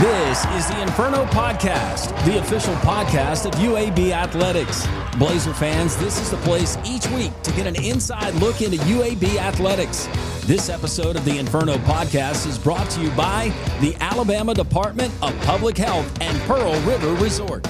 This is the Inferno Podcast, the official podcast of UAB Athletics. Blazer fans, this is the place each week to get an inside look into UAB Athletics. This episode of the Inferno Podcast is brought to you by the Alabama Department of Public Health and Pearl River Resort.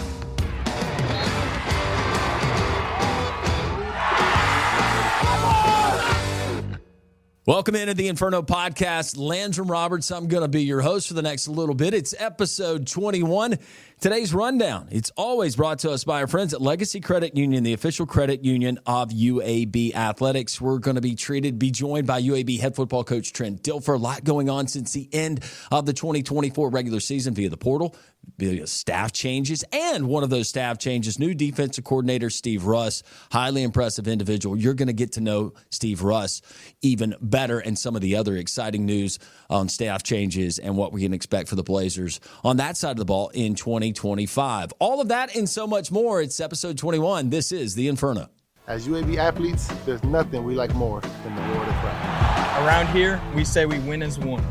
Welcome into the Inferno Podcast. Landrum Roberts, I'm going to be your host for the next little bit. It's episode 21. Today's rundown, it's always brought to us by our friends at Legacy Credit Union, the official credit union of UAB Athletics. We're going to be joined by UAB head football coach Trent Dilfer. A lot going on since the end of the 2024 regular season via the portal, via staff changes, and one of those staff changes, new defensive coordinator Steve Russ. Highly impressive individual. You're going to get to know Steve Russ even better, and some of the other exciting news on staff changes and what we can expect for the Blazers on that side of the ball in 2025. All of that and so much more. It's episode 21. This is the Inferno. As UAB athletes, there's nothing we like more than the reward of pride. Around here, we say we win as one.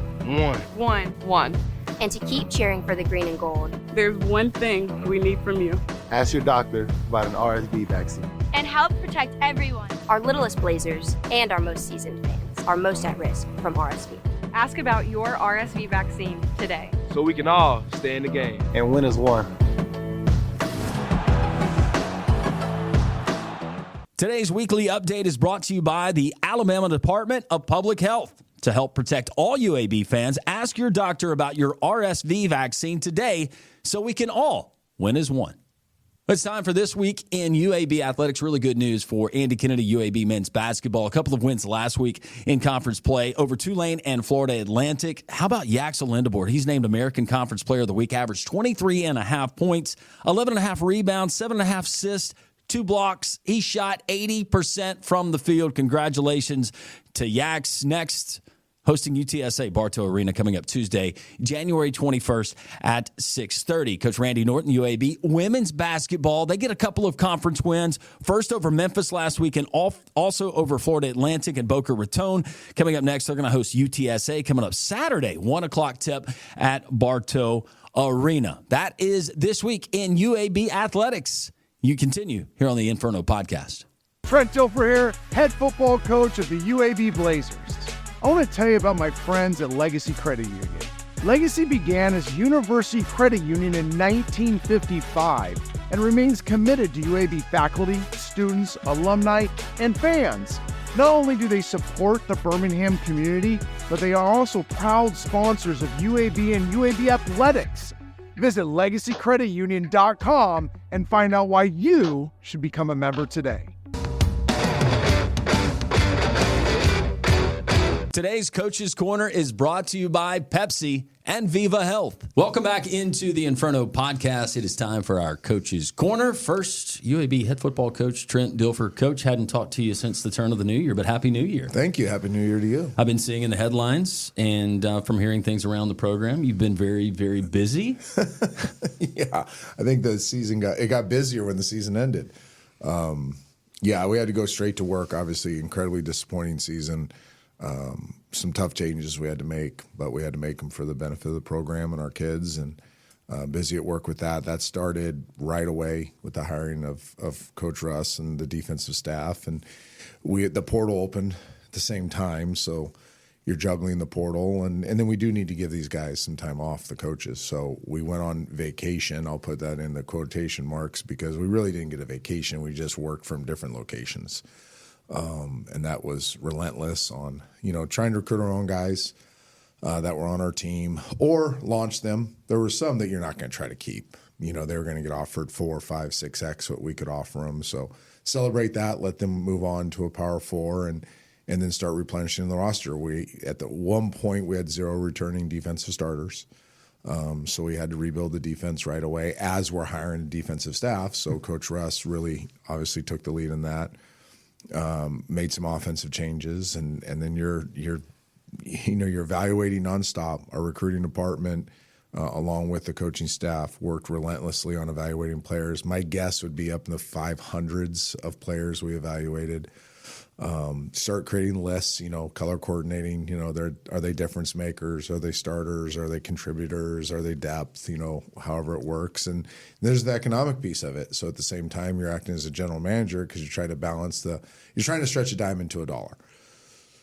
One. And to keep cheering for the green and gold. There's one thing we need from you. Ask your doctor about an RSV vaccine. And help protect everyone. Our littlest Blazers and our most seasoned fans are most at risk from RSV. Ask about your RSV vaccine today. So we can all stay in the game. And win as one. Today's weekly update is brought to you by the Alabama Department of Public Health. To help protect all UAB fans, ask your doctor about your RSV vaccine today so we can all win as one. It's time for This Week in UAB Athletics. Really good news for Andy Kennedy UAB men's basketball. A couple of wins last week in conference play over Tulane and Florida Atlantic. How about Yaxel Lindebord? He's named American Conference Player of the Week, averaged 23.5 points, 11.5 rebounds, 7.5 assists, 2 blocks. He shot 80% from the field. Congratulations to Yax. Next, hosting UTSA Bartow Arena coming up Tuesday, January 21st at 6:30. Coach Randy Norton, UAB women's basketball. They get a couple of conference wins. First over Memphis last week and also over Florida Atlantic and Boca Raton. Coming up next, they're going to host UTSA coming up Saturday, 1 o'clock tip at Bartow Arena. That is This Week in UAB Athletics. You continue here on the Inferno Podcast. Trent Dilfer here, head football coach of the UAB Blazers. I want to tell you about my friends at Legacy Credit Union. Legacy began as University Credit Union in 1955 and remains committed to UAB faculty, students, alumni, and fans. Not only do they support the Birmingham community, but they are also proud sponsors of UAB and UAB Athletics. Visit LegacyCreditUnion.com and find out why you should become a member today. Today's Coach's Corner is brought to you by Pepsi and Viva Health. Welcome back into the Inferno Podcast. It is time for our Coach's Corner. First, UAB head football coach Trent Dilfer. Coach, hadn't talked to you since the turn of the new year, but Happy New Year. Thank you. Happy New Year to you. I've been seeing in the headlines and from hearing things around the program, you've been very, very busy. Yeah, I think the season got busier when the season ended. Yeah, we had to go straight to work. Obviously, incredibly disappointing season. Some tough changes we had to make, but we had to make them for the benefit of the program and our kids, and busy at work with that. That started right away with the hiring of Coach Russ and the defensive staff, and the portal opened at the same time, so you're juggling the portal, and then we do need to give these guys some time off, the coaches. So we went on vacation. I'll put that in the quotation marks because we really didn't get a vacation. We just worked from different locations. And that was relentless on, trying to recruit our own guys that were on our team or launch them. There were some that you're not going to try to keep. They were going to get offered 4, 5, 6X what we could offer them. So celebrate that, let them move on to a Power 4 and then start replenishing the roster. At one point, we had 0 returning defensive starters. So we had to rebuild the defense right away as we're hiring a defensive staff. So Coach Russ really obviously took the lead in that. Made some offensive changes, and then you're evaluating nonstop. Our recruiting department, along with the coaching staff, worked relentlessly on evaluating players. My guess would be up in the 500s of players we evaluated. Start creating lists, color coordinating, are they difference makers? Are they starters? Are they contributors? Are they depth? However it works. And there's the economic piece of it. So at the same time, you're acting as a general manager because you're trying to stretch a dime into a dollar.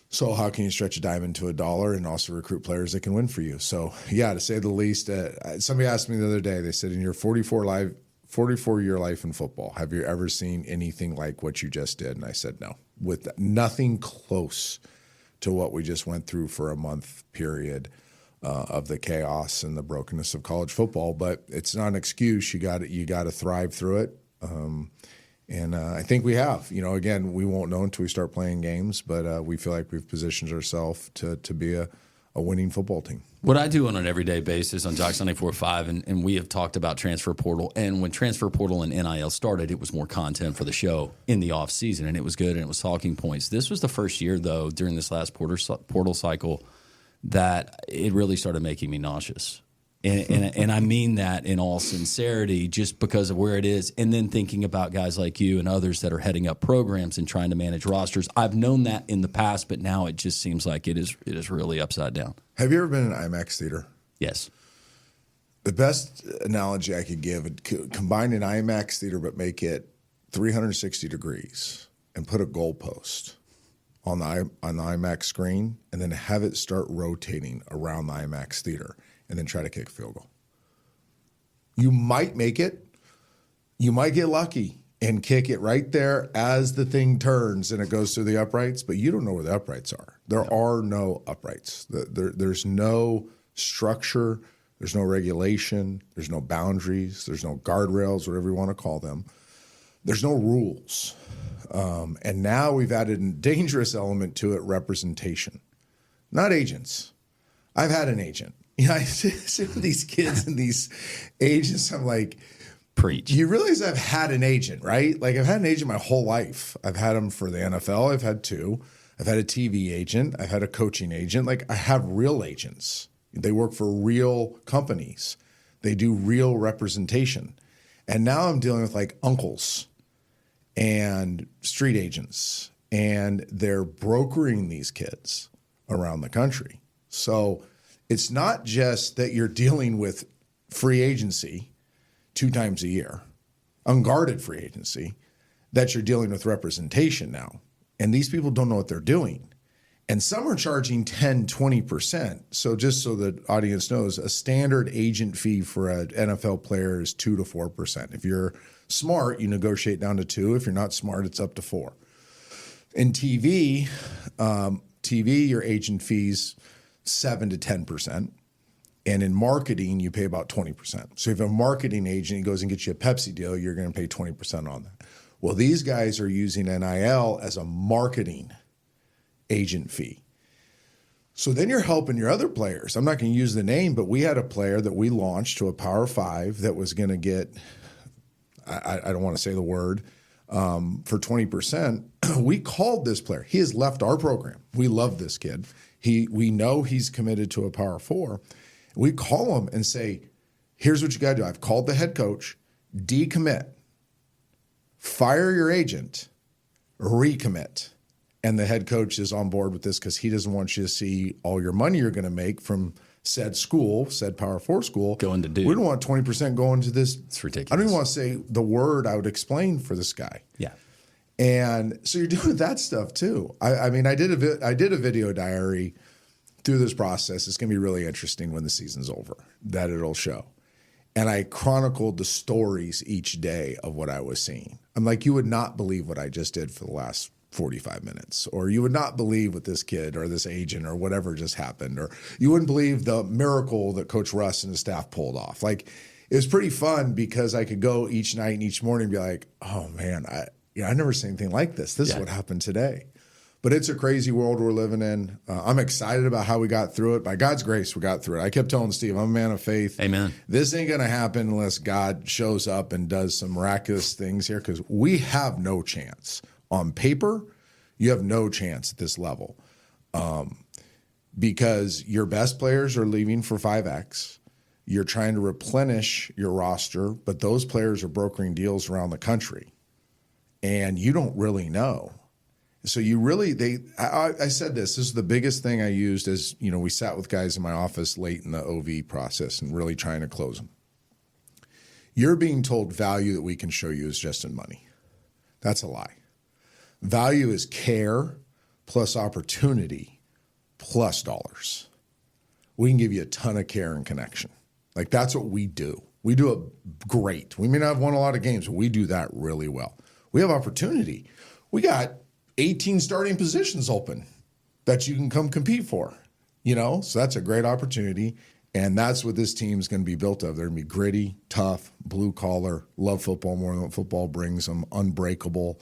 So how can you stretch a dime into a dollar and also recruit players that can win for you? So yeah, to say the least, somebody asked me the other day, they said, in your 44-year life in football, have you ever seen anything like what you just did? And I said, no, with nothing close to what we just went through for a month period of the chaos and the brokenness of college football. But it's not an excuse. You got to thrive through it. And I think we have. Again, we won't know until we start playing games, but we feel like we've positioned ourselves to be a winning football team. What I do on an everyday basis on Jocks 94.5, and we have talked about transfer portal, and when transfer portal and NIL started, it was more content for the show in the off season, and it was good, and it was talking points. This was the first year, though, during this last portal cycle, that it really started making me nauseous. And I mean that in all sincerity, just because of where it is. And then thinking about guys like you and others that are heading up programs and trying to manage rosters. I've known that in the past, but now it just seems like it is really upside down. Have you ever been in IMAX theater? Yes. The best analogy I could give, combine an IMAX theater but make it 360 degrees and put a goalpost on the IMAX screen and then have it start rotating around the IMAX theater. And then try to kick a field goal. You might make it. You might get lucky and kick it right there as the thing turns and it goes through the uprights, but you don't know where the uprights are. There are no uprights. There's no structure. There's no regulation. There's no boundaries. There's no guardrails, whatever you want to call them. There's no rules. And now we've added a dangerous element to it, representation, not agents. I've had an agent. I sit with these kids and these agents. I'm like, preach. You realize I've had an agent, right? Like I've had an agent my whole life. I've had them for the NFL. I've had two. I've had a TV agent. I've had a coaching agent. Like I have real agents. They work for real companies. They do real representation. And now I'm dealing with like uncles and street agents, and they're brokering these kids around the country. So it's not just that you're dealing with free agency 2 times a year, unguarded free agency, that you're dealing with representation now. And these people don't know what they're doing. And some are charging 10, 20%. So just so the audience knows, a standard agent fee for an NFL player is 2 to 4%. If you're smart, you negotiate down to 2. If you're not smart, it's up to 4. In TV, your agent fees 7 to 10%. And in marketing, you pay about 20%. So if a marketing agent goes and gets you a Pepsi deal, you're going to pay 20% on that. Well, these guys are using NIL as a marketing agent fee. So then you're helping your other players. I'm not going to use the name, but we had a player that we launched to a Power 5 that was going to get, I don't want to say the word, for 20%. We called this player. He has left our program. We love this kid. We know he's committed to a Power 4. We call him and say, here's what you got to do. I've called the head coach, decommit, fire your agent, recommit. And the head coach is on board with this because he doesn't want you to see all your money you're going to make from said school, said Power 4 school. Going to do. We don't want 20% going to this. It's ridiculous. I don't even want to say the word I would explain for this guy. Yeah. And so you're doing that stuff too. I mean, I did a video diary through this process. It's going to be really interesting when the season's over, that it'll show. And I chronicled the stories each day of what I was seeing. I'm like, you would not believe what I just did for the last 45 minutes, or you would not believe what this kid or this agent or whatever just happened, or you wouldn't believe the miracle that Coach Russ and his staff pulled off. Like, it was pretty fun because I could go each night and each morning and be like, oh man, I never seen anything like this. This is what happened today. But it's a crazy world we're living in. I'm excited about how we got through it. By God's grace, we got through it. I kept telling Steve, I'm a man of faith. Amen. This ain't going to happen unless God shows up and does some miraculous things here, because we have no chance. On paper, you have no chance at this level because your best players are leaving for 5X. You're trying to replenish your roster, but those players are brokering deals around the country, and you don't really know. So you really, I said this is the biggest thing I used is, we sat with guys in my office late in the OV process and really trying to close them. You're being told value that we can show you is just in money. That's a lie. Value is care plus opportunity plus dollars. We can give you a ton of care and connection. Like that's what we do. We do it great. We may not have won a lot of games, but we do that really well. We have opportunity. We got 18 starting positions open that you can come compete for, So that's a great opportunity. And that's what this team's going to be built of. They're going to be gritty, tough, blue collar, love football more than what football brings them, unbreakable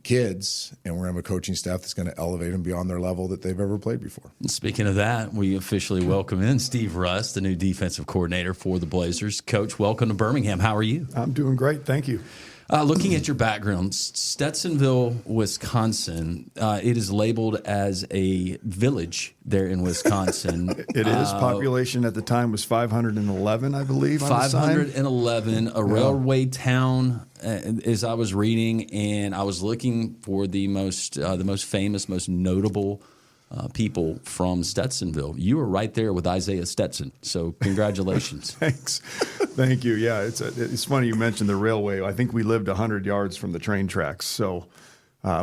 kids. And we're going to have a coaching staff that's going to elevate them beyond their level that they've ever played before. Speaking of that, we officially welcome in Steve Russ, the new defensive coordinator for the Blazers. Coach, welcome to Birmingham. How are you? I'm doing great. Thank you. Looking at your background, Stetsonville, Wisconsin, it is labeled as a village there in Wisconsin. It is. Population at the time was 511, I believe. 511, a railway town, as I was reading, and I was looking for the most famous, most notable people from Stetsonville. You were right there with Isaiah Stetson, so congratulations. Thanks. Thank you. Yeah, it's funny you mentioned the railway. I think we lived 100 yards from the train tracks, so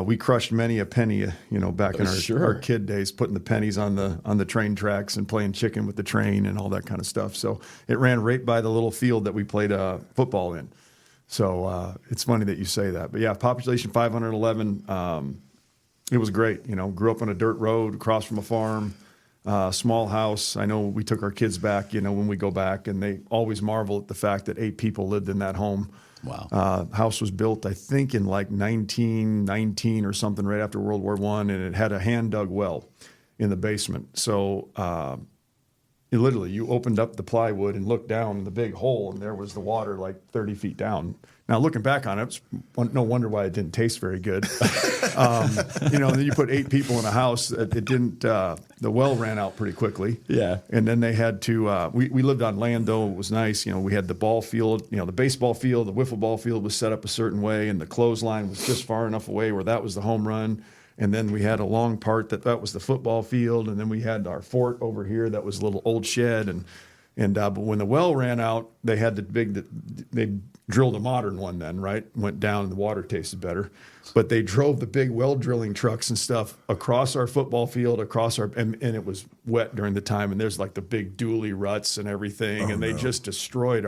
we crushed many a penny, back in our kid days, putting the pennies on the train tracks and playing chicken with the train and all that kind of stuff. So it ran right by the little field that we played football in. So it's funny that you say that. But yeah, population 511. It was great. Grew up on a dirt road across from a farm, small house. I know we took our kids back, when we go back, and they always marvel at the fact that 8 people lived in that home. Wow. House was built, I think, in like 1919 or something right after World War I, and it had a hand-dug well in the basement. So you opened up the plywood and looked down in the big hole, and there was the water like 30 feet down. Now, looking back on it, it's no wonder why it didn't taste very good. And then you put 8 people in a house. It didn't. The well ran out pretty quickly. Yeah. And then they had to. We lived on land, though. It was nice. We had the ball field. The baseball field, the wiffle ball field was set up a certain way, and the clothesline was just far enough away where that was the home run. And then we had a long part that was the football field, and then we had our fort over here that was a little old shed. But when the well ran out, they had they drilled a modern one then, right? Went down and the water tasted better. But they drove the big well drilling trucks and stuff across our football field, and it was wet during the time, and there's like the big dually ruts and everything, and they just destroyed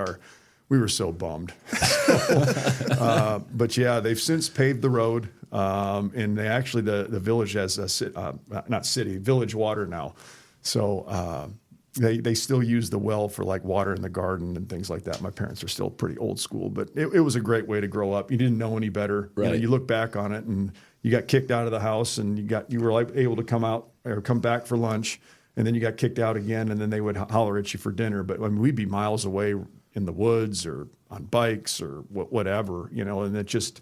we were so bummed. But yeah, they've since paved the road, and they actually, the village has village water now. So they still use the well for like water in the garden and things like that. My parents are still pretty old school, but it was a great way to grow up. You didn't know any better. Right. You look back on it, and you got kicked out of the house, and you were able to come back for lunch, and then you got kicked out again, and then they would holler at you for dinner. But we'd be miles away in the woods or on bikes or whatever, and it just,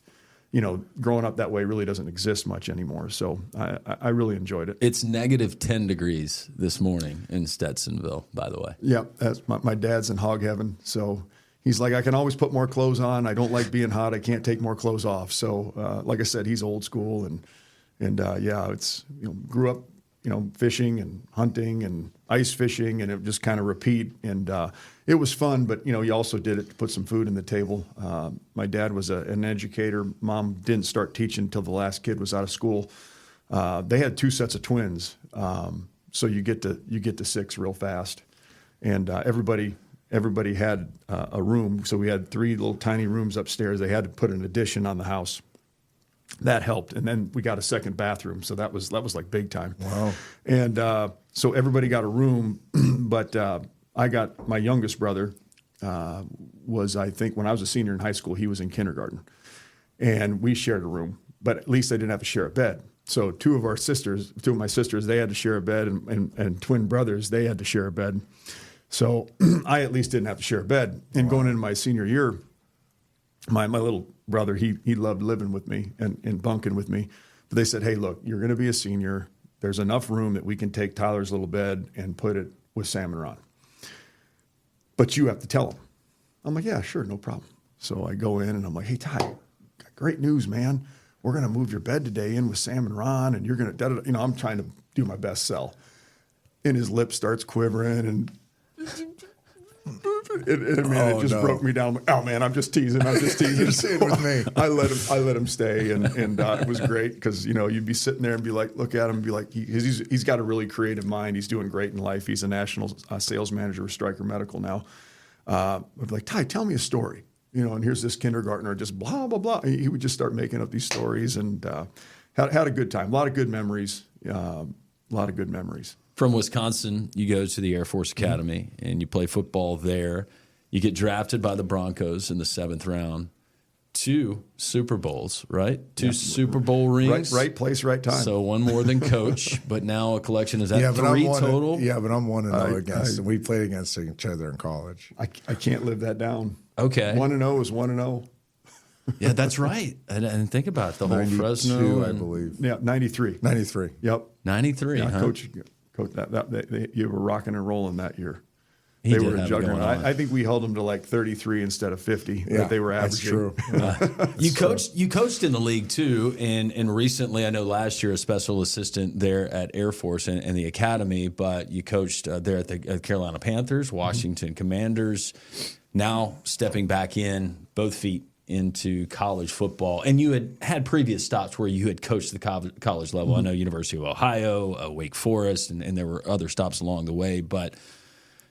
growing up that way really doesn't exist much anymore. So I really enjoyed it. It's negative 10 degrees this morning in Stetsonville, by the way. Yeah, that's my dad's in hog heaven. So he's like, I can always put more clothes on. I don't like being hot. I can't take more clothes off. So like I said, he's old school, and it's grew up fishing and hunting and ice fishing, and it just kind of repeat. And it was fun, but you also did it to put some food in the table. My dad was an educator. Mom didn't start teaching until the last kid was out of school. They had 2 sets of twins, so you get to 6 real fast. And everybody had a room, so we had 3 little tiny rooms upstairs. They had to put an addition on the house. That helped, and then we got a second bathroom, so that was like big time. Wow! And so everybody got a room, but I got my youngest brother was, I think, when I was a senior in high school, he was in kindergarten, and we shared a room, but at least I didn't have to share a bed. So 2 of my sisters, they had to share a bed, and twin brothers, they had to share a bed. So I at least didn't have to share a bed. And going into my senior year, my little brother, he loved living with me and bunking with me. But they said, hey, look, you're going to be a senior. There's enough room that we can take Tyler's little bed and put it with Sam and Ron. But you have to tell him. I'm like, yeah, sure, no problem. So I go in and I'm like, hey, Ty, got great news, man. we're going to move your bed today in with Sam and Ron, and you're going to, you know, I'm trying to do my best sell. And his lip starts quivering, and it just broke me down. Oh man, I'm just teasing. You're sitting with me. I let him stay, and it was great because, you know, you'd be sitting there and be like, look at him and be like, he's got a really creative mind. He's doing great in life. He's a national sales manager with Stryker Medical now. I'd be like, Ty, tell me a story. You know, and here's this kindergartner just blah blah blah. He would just start making up these stories, and had a good time. A lot of good memories. From Wisconsin, you go to the Air Force Academy and you play football there. You get drafted by the Broncos in the 7th round. 2 Super Bowls, right? 2 Super Bowl rings. Right place, right time. So one more than coach, but now a collection. Is that 3 total? But I'm 1-0 against. We played against each other in college. I can't live that down. Okay. 1-0 is 1-0. Yeah, that's right. And think about it, the whole 92, Fresno. I believe. Yeah, 93. 93. Yep. 93, yeah, huh? Coach, you were rocking and rolling that year. They were a juggernaut. I think we held them to like 33 instead of 50 that they were averaging. That's true. You coached in the league too, and recently, I know last year a special assistant there at Air Force and the academy, but you coached there at the Carolina Panthers, Washington Commanders. Now stepping back in, both feet into college football, and you had previous stops where you had coached the college level. I know University of Ohio, Wake Forest, and there were other stops along the way, but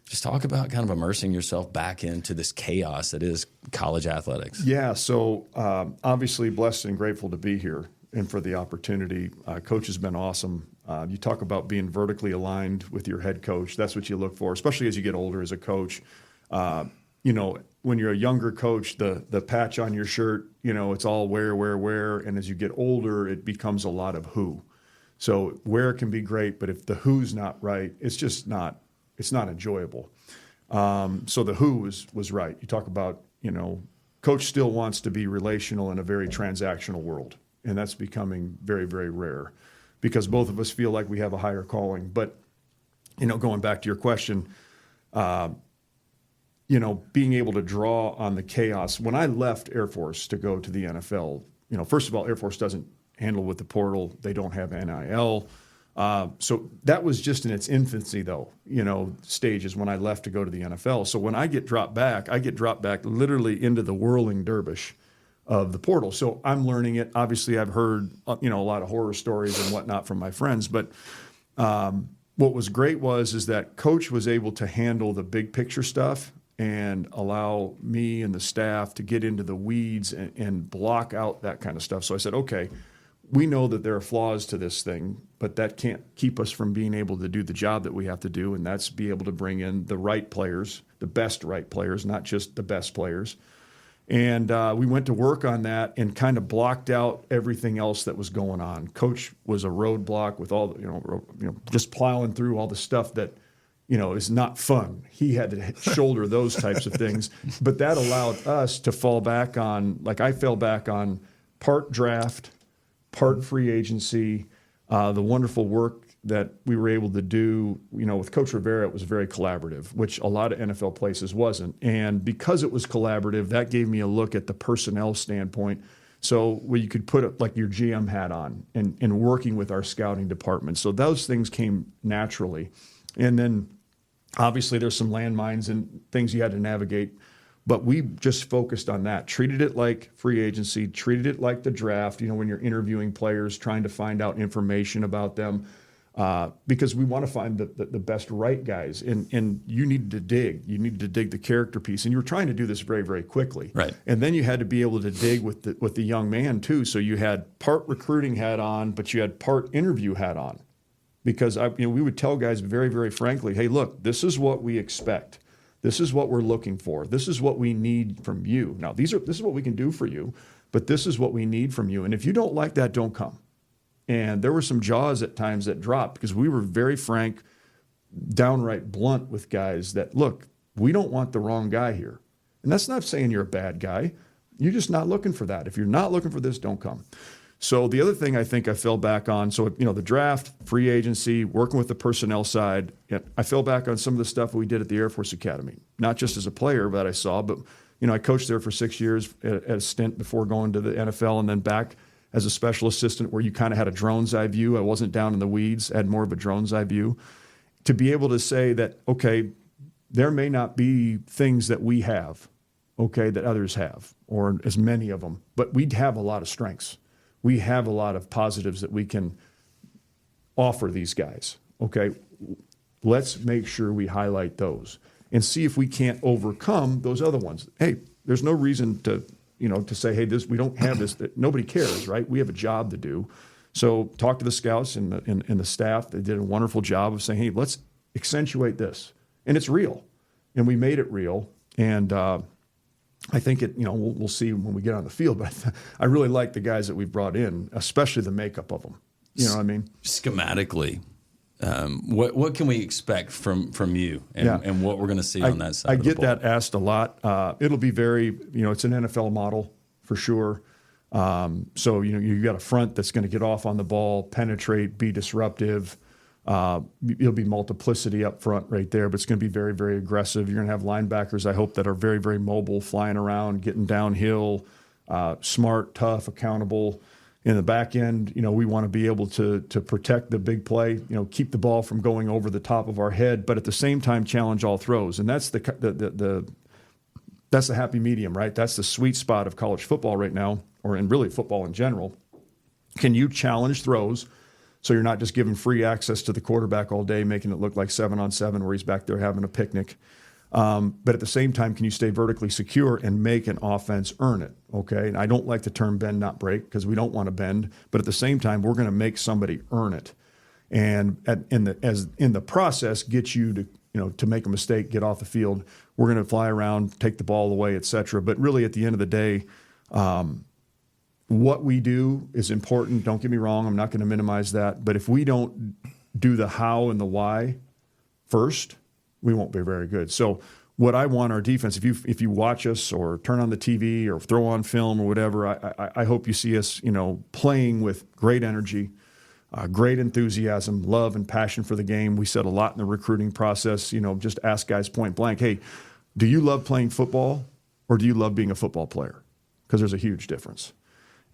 just talk about kind of immersing yourself back into this chaos that is college athletics. Yeah, so obviously blessed and grateful to be here and for the opportunity. Coach has been awesome. You talk about being vertically aligned with your head coach. That's what you look for, especially as you get older as a coach. You know, when you're a younger coach, the patch on your shirt, you know, it's all where. And as you get older, it becomes a lot of who. So where can be great, but if the who's not right, it's not enjoyable. So the who was right. You talk about, you know, coach still wants to be relational in a very transactional world. And that's becoming very, very rare because both of us feel like we have a higher calling. But, you know, going back to your question, you know, being able to draw on the chaos. When I left Air Force to go to the NFL, you know, first of all, Air Force doesn't handle with the portal. They don't have NIL. So that was just in its infancy, though, you know, stages when I left to go to the NFL. So when I get dropped back literally into the whirling dervish of the portal. So I'm learning it. Obviously, I've heard, you know, a lot of horror stories and whatnot from my friends. But what was great is that Coach was able to handle the big picture stuff and allow me and the staff to get into the weeds and block out that kind of stuff. So I said, okay, we know that there are flaws to this thing, but that can't keep us from being able to do the job that we have to do, and that's be able to bring in the right players, the best right players, not just the best players. And we went to work on that and kind of blocked out everything else that was going on. Coach was a roadblock with all, you know, just plowing through all the stuff that, you know, is not fun. He had to shoulder those types of things. But that allowed us to fall back on, like I fell back on part draft, part free agency, the wonderful work that we were able to do. You know, with Coach Rivera, it was very collaborative, which a lot of NFL places wasn't. And because it was collaborative, that gave me a look at the personnel standpoint. So where you could put like your GM hat on and working with our scouting department. So those things came naturally. And then obviously there's some landmines and things you had to navigate. But we just focused on that, treated it like free agency, treated it like the draft, you know, when you're interviewing players, trying to find out information about them, because we want to find the best right guys. And you needed to dig. You needed to dig the character piece. And you were trying to do this very, very quickly. Right. And then you had to be able to dig with the young man, too. So you had part recruiting hat on, but you had part interview hat on. Because we would tell guys very, very frankly, hey, look, this is what we expect. This is what we're looking for. This is what we need from you. Now, this is what we can do for you, but this is what we need from you. And if you don't like that, don't come. And there were some jaws at times that dropped because we were very frank, downright blunt with guys that, look, we don't want the wrong guy here. And that's not saying you're a bad guy. You're just not looking for that. If you're not looking for this, don't come. So the other thing I think I fell back on, so, you know, the draft, free agency, working with the personnel side, I fell back on some of the stuff we did at the Air Force Academy, not just as a player that I saw, but, you know, I coached there for 6 years at a stint before going to the NFL and then back as a special assistant where you kind of had a drone's eye view. I wasn't down in the weeds, I had more of a drone's eye view. To be able to say that, okay, there may not be things that we have, okay, that others have, or as many of them, but we have a lot of strengths. We have a lot of positives that we can offer these guys, okay? Let's make sure we highlight those and see if we can't overcome those other ones. Hey, there's no reason to, to say, hey, we don't have this. Nobody cares, right? We have a job to do. So talk to the scouts and the staff. They did a wonderful job of saying, hey, let's accentuate this. And it's real. And we made it real. And I think we'll see when we get on the field. But I really like the guys that we've brought in, especially the makeup of them. You know what I mean? Schematically. What can we expect from you and what we're going to see on that side? I of the get ball? that asked a lot. It'll be very, it's an NFL model for sure. So you got a front that's going to get off on the ball, penetrate, be disruptive. It'll be multiplicity up front right there, but it's going to be very, very aggressive. You're going to have linebackers, I hope, that are very, very mobile, flying around, getting downhill, smart, tough, accountable. In the back end, we want to be able to protect the big play, keep the ball from going over the top of our head, but at the same time challenge all throws. And that's that's the happy medium, right? That's the sweet spot of college football right now, or in really football in general. Can you challenge throws so you're not just giving free access to the quarterback all day, making it look like 7-on-7 where he's back there having a picnic? But at the same time, can you stay vertically secure and make an offense earn it? Okay, and I don't like the term bend, not break, because we don't want to bend. But at the same time, we're going to make somebody earn it, and in the process, get you to make a mistake, get off the field. We're going to fly around, take the ball away, etc. But really, at the end of the day, what we do is important. Don't get me wrong; I'm not going to minimize that. But if we don't do the how and the why first, we won't be very good. So what I want our defense, if you watch us or turn on the TV or throw on film or whatever, I hope you see us, playing with great energy, great enthusiasm, love and passion for the game. We said a lot in the recruiting process, just ask guys point blank, hey, do you love playing football or do you love being a football player? Because there's a huge difference.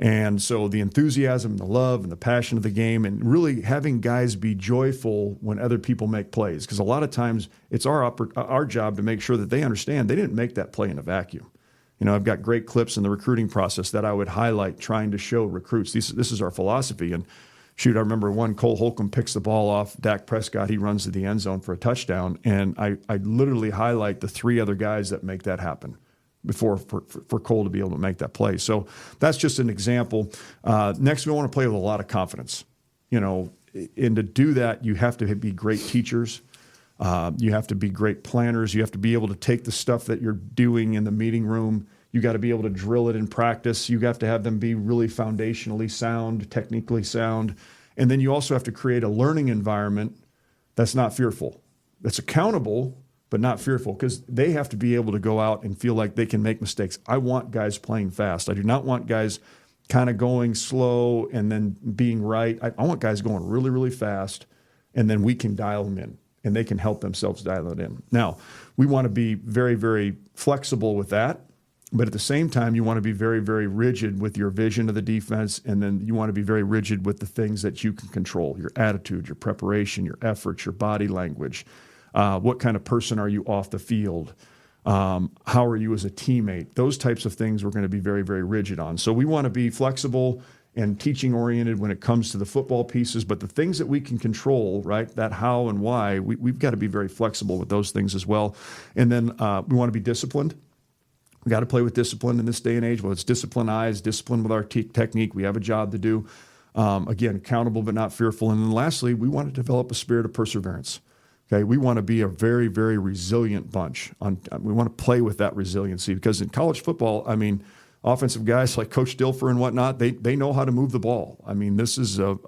And so the enthusiasm, the love, and the passion of the game, and really having guys be joyful when other people make plays. Because a lot of times it's our job to make sure that they understand they didn't make that play in a vacuum. I've got great clips in the recruiting process that I would highlight trying to show recruits. This is our philosophy. And shoot, I remember one, Cole Holcomb picks the ball off Dak Prescott. He runs to the end zone for a touchdown. And I literally highlight the three other guys that make that happen before for Cole to be able to make that play. So that's just an example. Next, we want to play with a lot of confidence. And to do that, you have to be great teachers. You have to be great planners. You have to be able to take the stuff that you're doing in the meeting room. You got to be able to drill it in practice. You have to have them be really foundationally sound, technically sound. And then you also have to create a learning environment that's not fearful, that's accountable, but not fearful, because they have to be able to go out and feel like they can make mistakes. I want guys playing fast. I do not want guys kind of going slow and then being right. I want guys going really, really fast, and then we can dial them in, and they can help themselves dial it in. Now, we want to be very, very flexible with that, but at the same time, you want to be very, very rigid with your vision of the defense, and then you want to be very rigid with the things that you can control, your attitude, your preparation, your efforts, your body language. What kind of person are you off the field? How are you as a teammate? Those types of things we're going to be very, very rigid on. So we want to be flexible and teaching-oriented when it comes to the football pieces, but the things that we can control, right, that how and why, we've got to be very flexible with those things as well. And then we want to be disciplined. We got to play with discipline in this day and age. Well, it's discipline eyes, discipline with our technique. We have a job to do. Again, accountable but not fearful. And then lastly, we want to develop a spirit of perseverance. Okay, we want to be a very, very resilient bunch. We want to play with that resiliency, because in college football, offensive guys like Coach Dilfer and whatnot, they know how to move the ball. This is a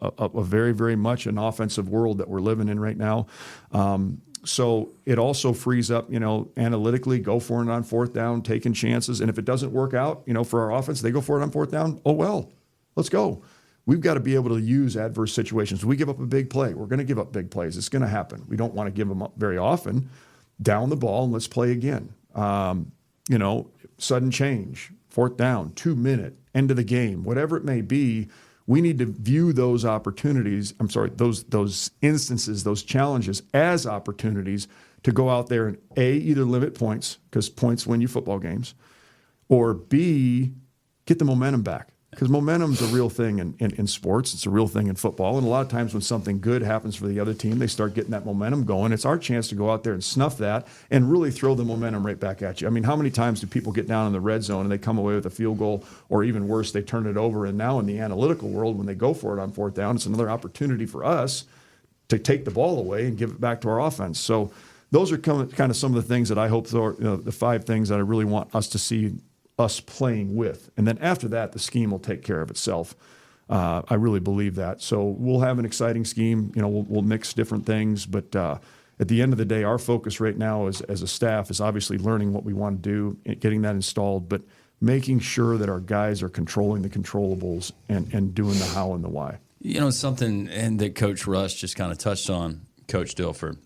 very, very much an offensive world that we're living in right now. So it also frees up, analytically, go for it on fourth down, taking chances. And if it doesn't work out, for our offense, they go for it on fourth down. Oh, well, let's go. We've got to be able to use adverse situations. We give up a big play. We're going to give up big plays. It's going to happen. We don't want to give them up very often. Down the ball and let's play again. Sudden change, fourth down, 2 minute, end of the game, whatever it may be. we need to view those opportunities, those instances, those challenges as opportunities to go out there and either limit points, because points win you football games, or B, get the momentum back. Because momentum's a real thing in sports. It's a real thing in football. And a lot of times when something good happens for the other team, they start getting that momentum going. It's our chance to go out there and snuff that and really throw the momentum right back at you. I mean, how many times do people get down in the red zone and they come away with a field goal, or even worse, they turn it over? And now in the analytical world, when they go for it on fourth down, it's another opportunity for us to take the ball away and give it back to our offense. So those are kind of some of the things that I hope, the 5 things that I really want us to see us playing with. And then after that, the scheme will take care of itself. I really believe that. So we'll have an exciting scheme. We'll mix different things. But at the end of the day, our focus right now as a staff is obviously learning what we want to do, getting that installed, but making sure that our guys are controlling the controllables and doing the how and the why. Something and that Coach Russ just kind of touched on, Coach Dilfer,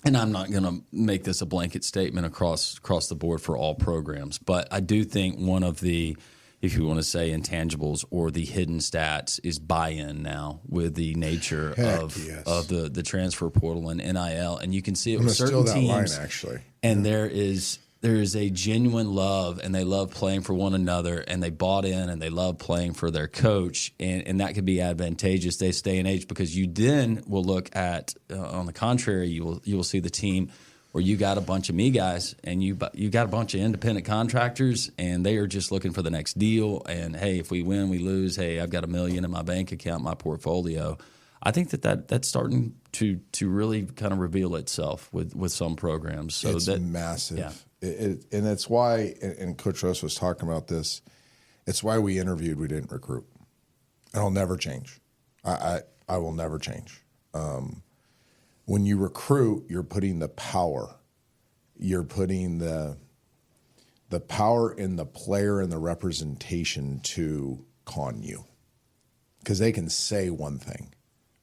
and I'm not going to make this a blanket statement across the board for all programs, but I do think one of the, if you want to say, intangibles or the hidden stats is buy-in now with the nature of the transfer portal and NIL, and you can see it with certain teams. Line, actually, and there is a genuine love, and they love playing for one another, and they bought in, and they love playing for their coach, and that could be advantageous this day and age, because you then will look at, on the contrary, you will see the team where you got a bunch of me guys, and you got a bunch of independent contractors, and they are just looking for the next deal, and hey, if we win, we lose, hey, I've got $1 million in my bank account, my portfolio. I think that's starting to really kind of reveal itself with some programs. So it's massive. Yeah. And it's why, and Coach Russ was talking about this, it's why we interviewed, we didn't recruit. And I'll never change. I will never change. When you recruit, you're putting the power. You're putting the power in the player and the representation to con you. Because they can say one thing,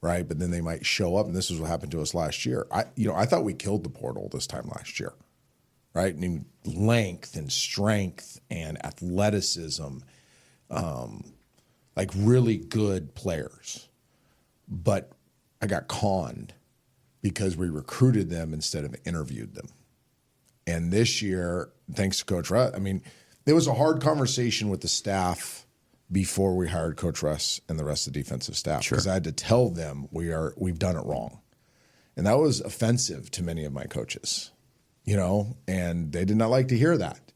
right? But then they might show up, and this is what happened to us last year. I thought we killed the portal this time last year. Right, and length and strength and athleticism, like really good players. But I got conned because we recruited them instead of interviewed them. And this year, thanks to Coach Russ, there was a hard conversation with the staff before we hired Coach Russ and the rest of the defensive staff, because I had to tell them we've done it wrong, and that was offensive to many of my coaches. And they did not like to hear that.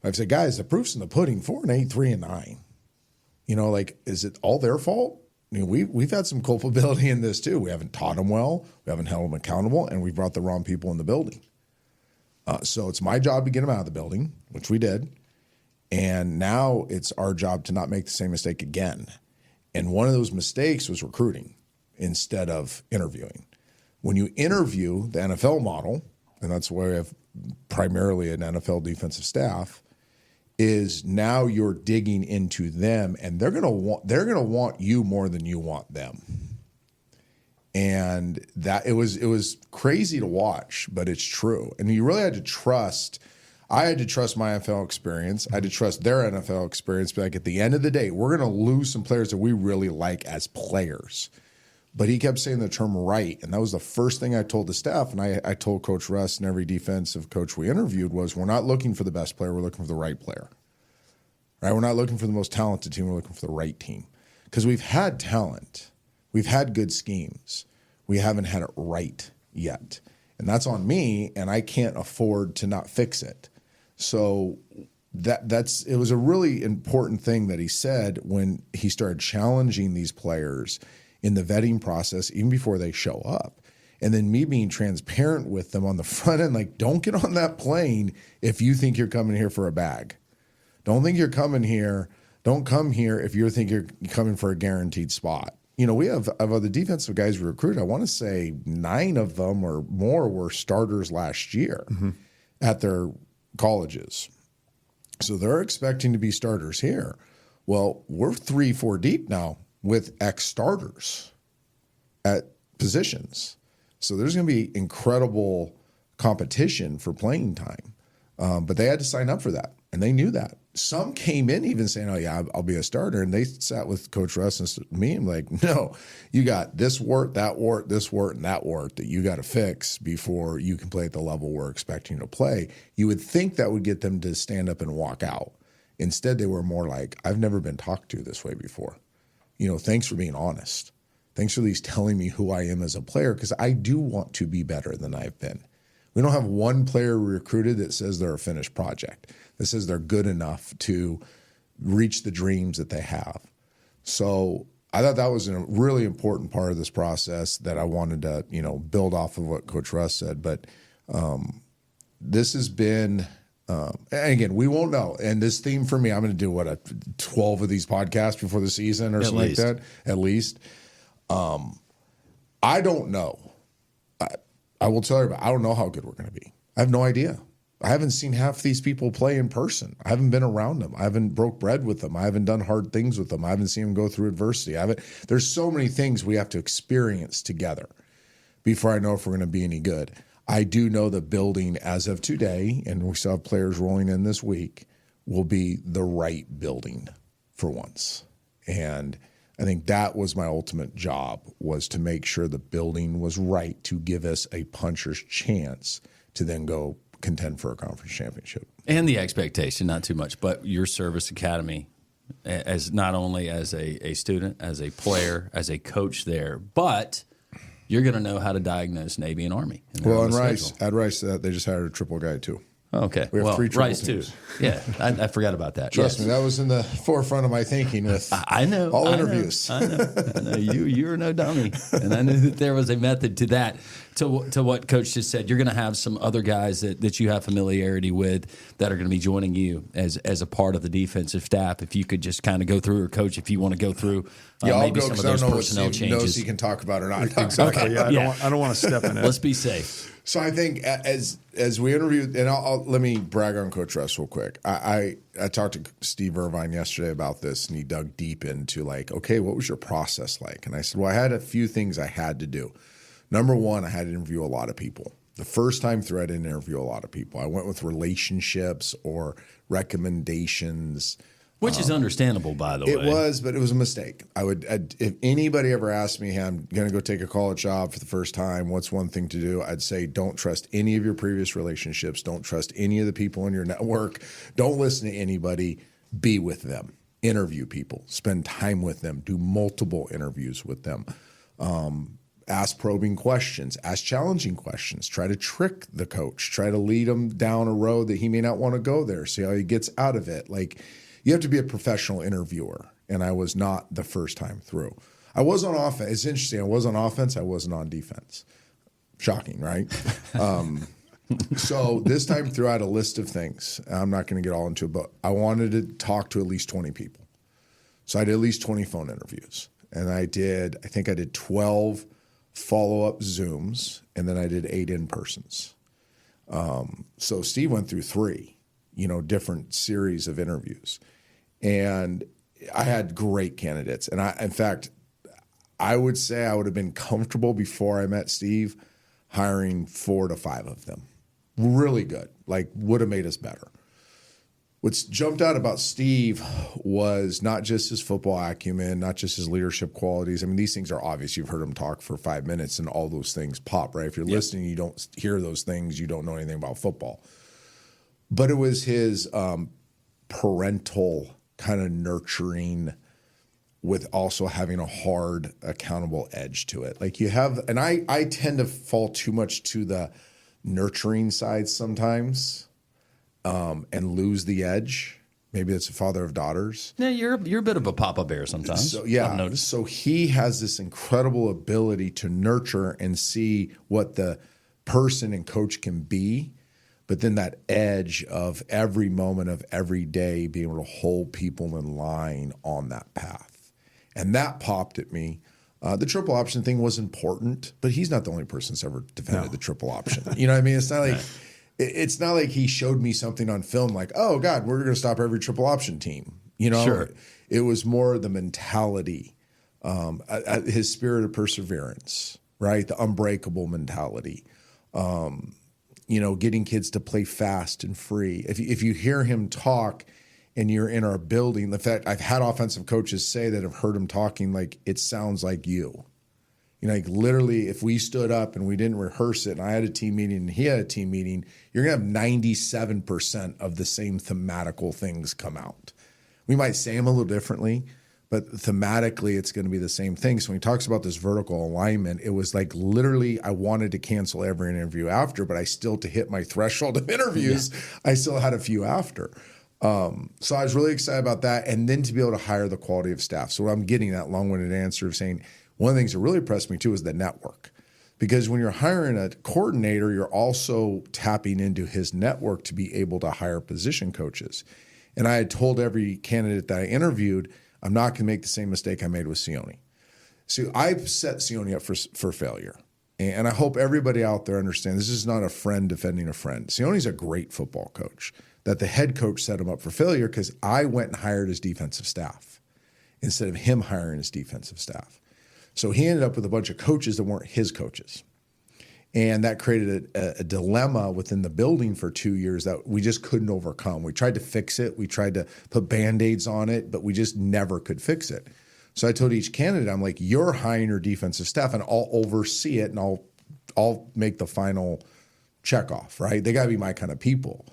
I've said, guys, the proof's in the pudding. 4-8, 3-9. Is it all their fault? We've had some culpability in this too. We haven't taught them well. We haven't held them accountable, and we brought the wrong people in the building. So it's my job to get them out of the building, which we did. And now it's our job to not make the same mistake again. And one of those mistakes was recruiting instead of interviewing. When you interview the NFL model, and that's why we have primarily an NFL defensive staff, is now you're digging into them, and they're gonna want you more than you want them. And that it was crazy to watch, but it's true. And you really had to trust. I had to trust my NFL experience. I had to trust their NFL experience. But at the end of the day, we're gonna lose some players that we really like as players. But he kept saying the term right, and that was the first thing I told the staff, and I told Coach Russ and every defensive coach we interviewed was, we're not looking for the best player, we're looking for the right player. Right? We're not looking for the most talented team, we're looking for the right team. Because we've had talent. We've had good schemes. We haven't had it right yet. And that's on me, and I can't afford to not fix it. So it was a really important thing that he said when he started challenging these players in the vetting process, even before they show up. And then me being transparent with them on the front end, like, don't get on that plane if you think you're coming here for a bag. Don't think you're coming here. Don't come here if you think you're coming for a guaranteed spot. We have of the defensive guys we recruited, I want to say 9 of them or more were starters last year at their colleges. So they're expecting to be starters here. Well, we're 3-4 deep now with ex-starters at positions. So there's going to be incredible competition for playing time. But they had to sign up for that, and they knew that. some came in even saying, oh, yeah, I'll be a starter. And they sat with Coach Russ and me and like, no, you got this wart, that wart, this wart, and that wart that you got to fix before you can play at the level we're expecting you to play. You would think that would get them to stand up and walk out. Instead, they were more like, I've never been talked to this way before. Thanks for being honest. Thanks for at least telling me who I am as a player, because I do want to be better than I've been. We don't have one player recruited that says they're a finished project, that says they're good enough to reach the dreams that they have. So I thought that was a really important part of this process that I wanted to, build off of what Coach Russ said. But this has been, and again, we won't know. And this theme for me, I'm going to do 12 of these podcasts before the season or something like that, at least. I don't know. I will tell you, I don't know how good we're going to be. I have no idea. I haven't seen half these people play in person. I haven't been around them. I haven't broke bread with them. I haven't done hard things with them. I haven't seen them go through adversity. There's so many things we have to experience together before I know if we're going to be any good. I do know the building as of today, and we still have players rolling in this week, will be the right building for once. And I think that was my ultimate job, was to make sure the building was right to give us a puncher's chance to then go contend for a conference championship. And the expectation, not too much, but your service academy, as not only as a student, as a player, as a coach there, but you're going to know how to diagnose Navy and Army. Well, and Rice, add Rice to that, they just hired a triple guy too. Okay. We have 3 triple Rice teams. too. Yeah, I forgot about that. Trust me, that was in the forefront of my thinking with all interviews. I know. You're no dummy. And I knew that there was a method to that, to what Coach just said. You're going to have some other guys that you have familiarity with that are going to be joining you as a part of the defensive staff. If you could just kind of go through, or Coach, if you want to go through maybe some of those personnel changes. Knows he can talk about or not. Exactly. Okay. Yeah, I don't want to step in it. Let's be safe. So I think as we interviewed, and let me brag on Coach Russ real quick. I talked to Steve Irvine yesterday about this, and he dug deep into like, okay, what was your process like? And I said, well, I had a few things I had to do. Number one, I had to interview a lot of people. The first time through, I didn't interview a lot of people. I went with relationships or recommendations. Which is understandable, by the way. It was, but it was a mistake. If anybody ever asked me, hey, I'm going to go take a college job for the first time, what's one thing to do? I'd say don't trust any of your previous relationships. Don't trust any of the people in your network. Don't listen to anybody. Be with them. Interview people. Spend time with them. Do multiple interviews with them. Ask probing questions. Ask challenging questions. Try to trick the coach. Try to lead him down a road that he may not want to go there. See how he gets out of it. You have to be a professional interviewer, and I was not the first time through. I was on offense. It's interesting. I was on offense. I wasn't on defense. Shocking, right? So this time through, I had a list of things. I'm not going to get all into it, but I wanted to talk to at least 20 people. So I did at least 20 phone interviews, and I think I did 12 follow-up Zooms, and then I did 8 in-persons. So Steve went through 3, different series of interviews. And I had great candidates. And in fact, I would say I would have been comfortable before I met Steve hiring 4 to 5 of them. Really good, would have made us better. What's jumped out about Steve was not just his football acumen, not just his leadership qualities. I mean, these things are obvious. You've heard him talk for 5 minutes and all those things pop, right? If you're listening, you don't hear those things, you don't know anything about football. But it was his parental kind of nurturing with also having a hard, accountable edge to it. And I tend to fall too much to the nurturing side sometimes and lose the edge. Maybe it's a father of daughters. Yeah, you're a bit of a Papa Bear sometimes. So, yeah. I've noticed. So he has this incredible ability to nurture and see what the person and coach can be. But then that edge of every moment of every day being able to hold people in line on that path. And that popped at me. The triple option thing was important, but he's not the only person that's ever defended the triple option. You know what I mean? It's not like it's not like he showed me something on film like, oh, God, we're going to stop every triple option team. Sure. It was more the mentality, his spirit of perseverance, right? The unbreakable mentality. Getting kids to play fast and free. If you hear him talk and you're in our building, the fact I've had offensive coaches say that have heard him talking, like, it sounds like you. You know, like literally, if we stood up and we didn't rehearse it and I had a team meeting and he had a team meeting, you're going to have 97% of the same thematical things come out. We might say them a little differently, but thematically, it's going to be the same thing. So when he talks about this vertical alignment, it was like literally I wanted to cancel every interview after, but I still, to hit my threshold of interviews, I still had a few after. So I was really excited about that. And then to be able to hire the quality of staff. So what I'm getting that long-winded answer of saying, one of the things that really impressed me too is the network. Because when you're hiring a coordinator, you're also tapping into his network to be able to hire position coaches. And I had told every candidate that I interviewed, I'm not going to make the same mistake I made with Sione. So I've set Sione up for failure. And I hope everybody out there understands this is not a friend defending a friend. Sione's a great football coach. That the head coach set him up for failure because I went and hired his defensive staff instead of him hiring his defensive staff. So he ended up with a bunch of coaches that weren't his coaches. And that created a dilemma within the building for 2 years that we just couldn't overcome. We tried to fix it. We tried to put Band-Aids on it, but we just never could fix it. So I told each candidate, I'm like, you're hiring your defensive staff and I'll oversee it and I'll make the final checkoff, right? They got to be my kind of people.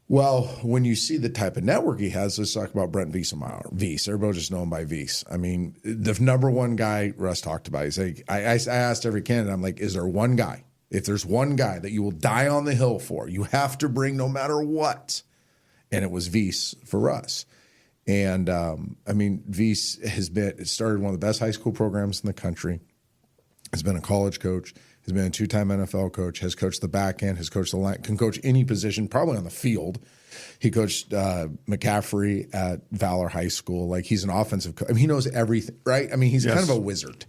Well, when you see the type of network he has, let's talk about Brent Wiesemeyer. Wies, everybody just know him by Wies. I mean, the number one guy Russ talked about, he's like, I asked every candidate, I'm like, is there one guy? If there's one guy that you will die on the hill for, you have to bring no matter what. And it was Wies for Russ. And I mean, Wies started one of the best high school programs in the country, has been a college coach, has been a two-time NFL coach, has coached the back end, has coached the line, can coach any position, probably on the field. He coached McCaffrey at Valor High School. Like, he's an offensive coach. I mean, he knows everything, right? I mean, he's kind of a wizard.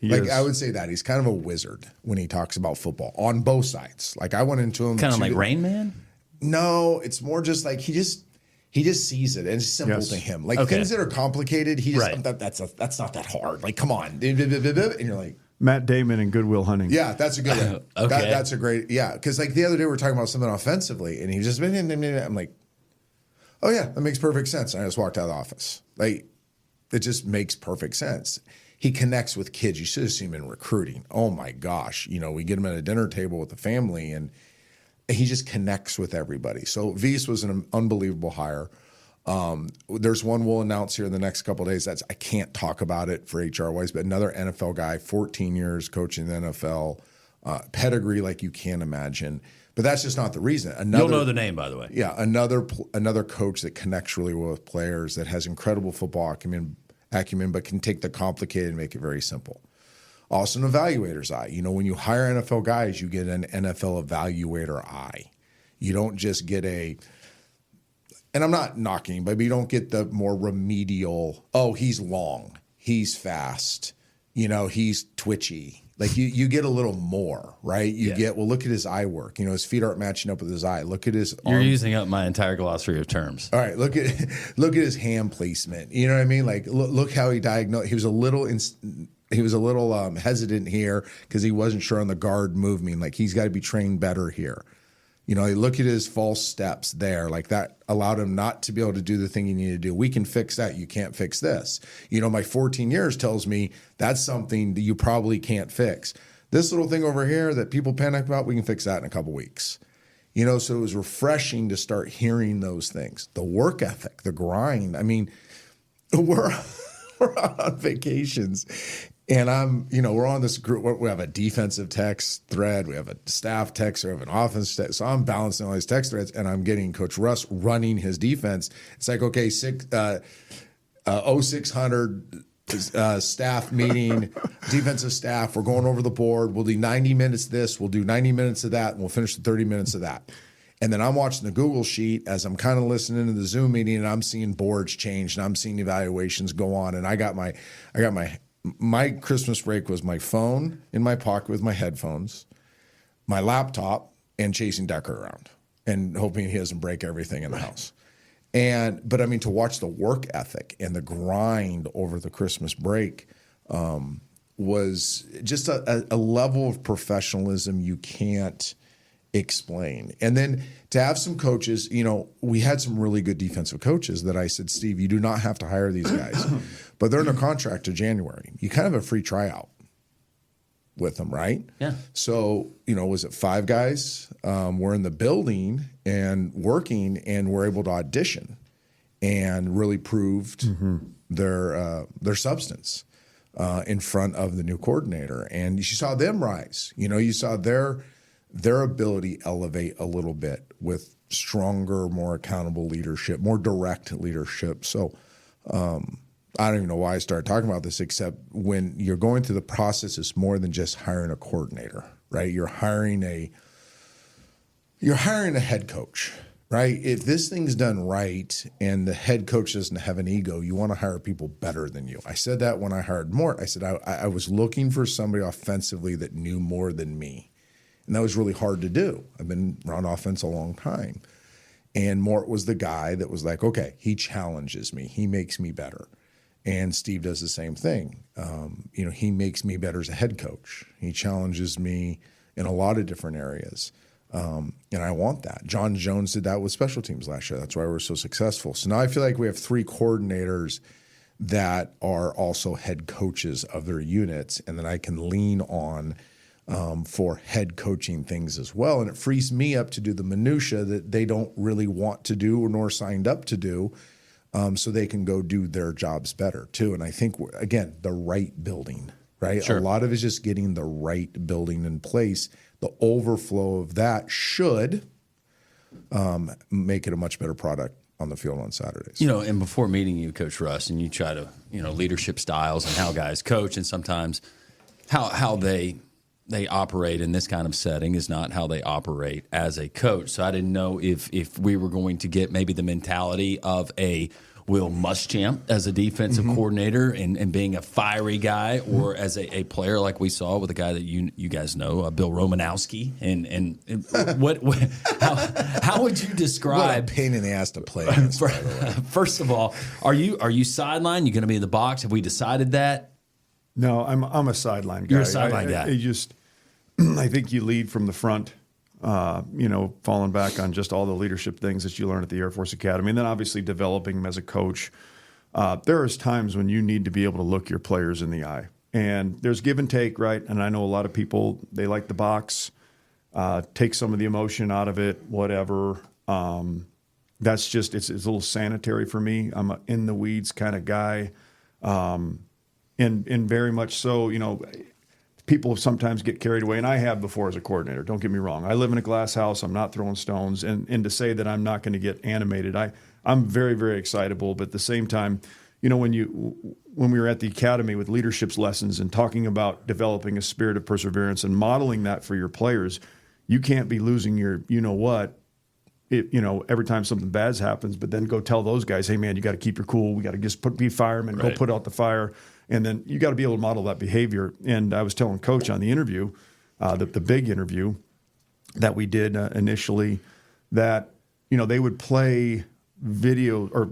I would say that. He's kind of a wizard when he talks about football on both sides. Like, I went into him. Kind of like Rain Man? No, it's more just like he just sees it, and it's simple to him. Like, things that are complicated, he just, that's not that hard. Like, come on. And you're like, Matt Damon and Good Will Hunting. Yeah, that's a good one. That's a great, because like the other day we were talking about something offensively, and he was just, I'm like, oh yeah, that makes perfect sense. And I just walked out of the office. Like, it just makes perfect sense. He connects with kids. You should have seen him in recruiting. Oh my gosh. You know, we get him at a dinner table with the family, and he just connects with everybody. So Wies was an unbelievable hire. There's one we'll announce here in the next couple of days. I can't talk about it for HR wise, but another NFL guy, 14 years coaching the NFL, pedigree like you can't imagine. But that's just not the reason. You'll know the name, by the way. Yeah, another coach that connects really well with players, that has incredible football acumen, but can take the complicated and make it very simple. Also an evaluator's eye. You know, when you hire NFL guys, you get an NFL evaluator eye. You don't just get and I'm not knocking, but you don't get the more remedial, oh, he's long, he's fast, you know, he's twitchy. Like you get a little more, right? You get, well, look at his eye work. You know, his feet aren't matching up with his eye. Look at his arm. You're using up my entire glossary of terms. All right, look at his hand placement. You know what I mean? Like, look how he diagnosed. He was a little hesitant here because he wasn't sure on the guard movement. Like, he's got to be trained better here. You know, look at his false steps there. Like, that allowed him not to be able to do the thing he needed to do. We can fix that. You can't fix this. You know, my 14 years tells me that's something that you probably can't fix. This little thing over here that people panic about, we can fix that in a couple weeks. You know, so it was refreshing to start hearing those things. The work ethic, the grind. I mean, we're out on vacations. And we're on this group. We have a defensive text thread. We have a staff text. We have an offense text. So I'm balancing all these text threads, and I'm getting Coach Russ running his defense. It's like, okay, 0600 staff meeting, defensive staff. We're going over the board. We'll do 90 minutes of this. We'll do 90 minutes of that, and we'll finish the 30 minutes of that. And then I'm watching the Google sheet as I'm kind of listening to the Zoom meeting, and I'm seeing boards change, and I'm seeing evaluations go on. And I got my Christmas break was my phone in my pocket with my headphones, my laptop, and chasing Decker around and hoping he doesn't break everything in the house. But I mean, to watch the work ethic and the grind over the Christmas break was just a level of professionalism you can't explain. And then to have some coaches, we had some really good defensive coaches that I said, Steve, you do not have to hire these guys, but they're in a contract to January. You kind of have a free tryout with them, right? Yeah. So, was it 5 guys? We're in the building and working, and we're able to audition and really proved their substance in front of the new coordinator. And you saw them rise. You saw their ability elevate a little bit with stronger, more accountable leadership, more direct leadership. So I don't even know why I started talking about this, except when you're going through the process, it's more than just hiring a coordinator, right? You're hiring a head coach, right? If this thing's done right and the head coach doesn't have an ego, you want to hire people better than you. I said that when I hired Mort. I said I was looking for somebody offensively that knew more than me. And that was really hard to do. I've been around offense a long time. And Mort was the guy that was like, okay, he challenges me. He makes me better. And Steve does the same thing. He makes me better as a head coach. He challenges me in a lot of different areas. And I want that. John Jones did that with special teams last year. That's why we're so successful. So now I feel like we have 3 coordinators that are also head coaches of their units, and that I can lean on for head coaching things as well. And it frees me up to do the minutia that they don't really want to do nor signed up to do, so they can go do their jobs better too. And I think, again, the right building, right? Sure. A lot of it is just getting the right building in place. The overflow of that should make it a much better product on the field on Saturdays. And before meeting you, Coach Russ, and you try to, leadership styles and how guys coach, and sometimes how they operate in this kind of setting is not how they operate as a coach. So I didn't know if we were going to get maybe the mentality of a Will Muschamp as a defensive coordinator and being a fiery guy, or as a player like we saw with a guy that you guys know, Bill Romanowski. And how would you describe? What a pain in the ass to play against, by the way. First of all, are you sidelined? You going to be in the box? Have we decided that? No, I'm a sideline guy. You're a sideline guy. I think you lead from the front, falling back on just all the leadership things that you learn at the Air Force Academy, and then obviously developing them as a coach. There is times when you need to be able to look your players in the eye. And there's give and take, right? And I know a lot of people, they like the box, take some of the emotion out of it, whatever. That's just, it's a little sanitary for me. I'm an in-the-weeds kind of guy. And very much so, people sometimes get carried away, and I have before as a coordinator. Don't get me wrong. I live in a glass house. I'm not throwing stones. And to say that I'm not going to get animated, I'm very, very excitable. But at the same time, when we were at the academy with leadership's lessons and talking about developing a spirit of perseverance and modeling that for your players, you can't be losing your every time something bad happens, but then go tell those guys, hey, man, you got to keep your cool. We got to just be firemen, right. Go put out the fire. And then you got to be able to model that behavior. And I was telling Coach on the interview, the big interview that we did initially, that they would play video or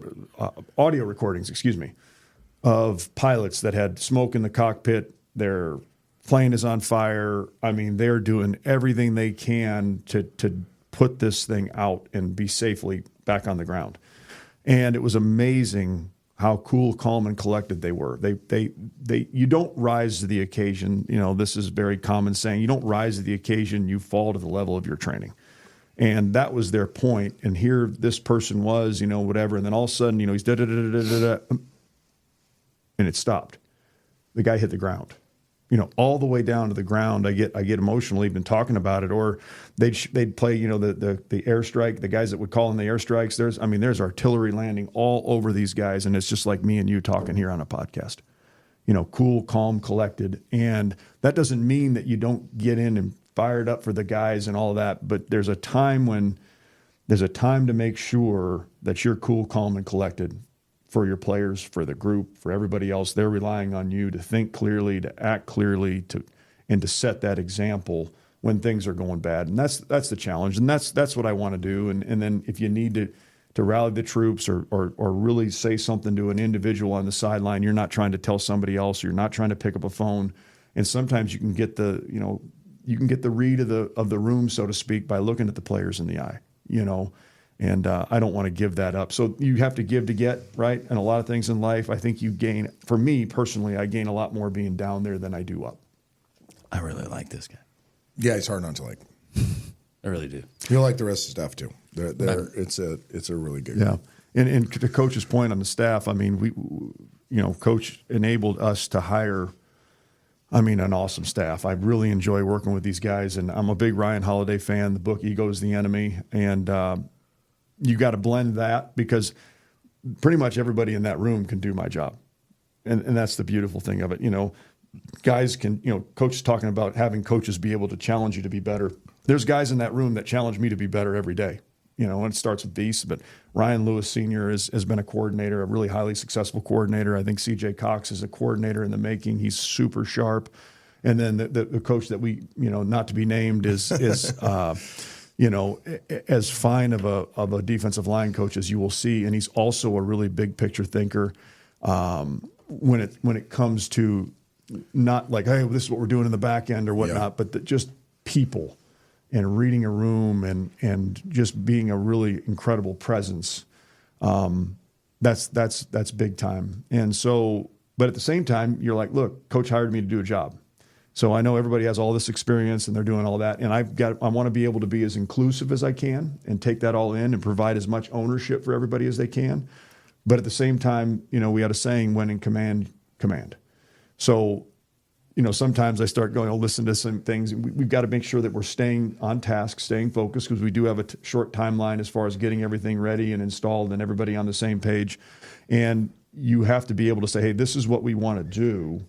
audio recordings, of pilots that had smoke in the cockpit. Their plane is on fire. I mean, they're doing everything they can to put this thing out and be safely back on the ground. And it was amazing how cool, calm, and collected they were. You don't rise to the occasion. This is very common saying. You don't rise to the occasion. You fall to the level of your training. And that was their point. And here this person was, whatever. And then all of a sudden, he's da-da-da-da-da-da. And it stopped. The guy hit the ground. All the way down to the ground. I get emotional even talking about it. Or they'd play, the airstrike, the guys that would call in the airstrikes. There's artillery landing all over these guys, and it's just like me and you talking here on a podcast. Cool, calm, collected, and that doesn't mean that you don't get in and fired up for the guys and all of that. But there's a time to make sure that you're cool, calm, and collected. For your players, for the group, for everybody else. They're relying on you to think clearly, to act clearly, and to set that example when things are going bad. And that's the challenge. And that's what I want to do. And then if you need to rally the troops or really say something to an individual on the sideline, you're not trying to tell somebody else, you're not trying to pick up a phone. And sometimes you can get the you can get the read of the room, so to speak, by looking at the players in the eye, and I don't want to give that up. So you have to give to get, right? And a lot of things in life, I think you gain, for me personally, I gain a lot more being down there than I do up. I really like this guy. Yeah, it's hard not to like. I really do. You'll like the rest of the staff too. It's a really good group. And to Coach's point on the staff, I mean, Coach enabled us to hire, an awesome staff. I really enjoy working with these guys, and I'm a big Ryan Holiday fan. The book Ego is the Enemy, and you got to blend that because pretty much everybody in that room can do my job, and that's the beautiful thing of it. Guys can, Coach is talking about having coaches be able to challenge you to be better. There's guys in that room that challenge me to be better every day. And it starts with these, but Ryan Lewis Sr. has been a coordinator, a really highly successful coordinator. I think C.J. Cox is a coordinator in the making. He's super sharp. And then the coach that we, not to be named is as fine of a defensive line coach as you will see. And he's also a really big picture thinker when it comes to not like, hey, this is what we're doing in the back end or whatnot, but just people. And reading a room and just being a really incredible presence, that's big time. And so, but at the same time, you're like, look, Coach hired me to do a job. So I know everybody has all this experience and they're doing all that. And I want to be able to be as inclusive as I can and take that all in and provide as much ownership for everybody as they can. But at the same time, we had a saying, when in command, command. So, sometimes I start going, listen to some things. We've got to make sure that we're staying on task, staying focused, because we do have a short timeline as far as getting everything ready and installed and everybody on the same page. And you have to be able to say, hey, this is what we want to do.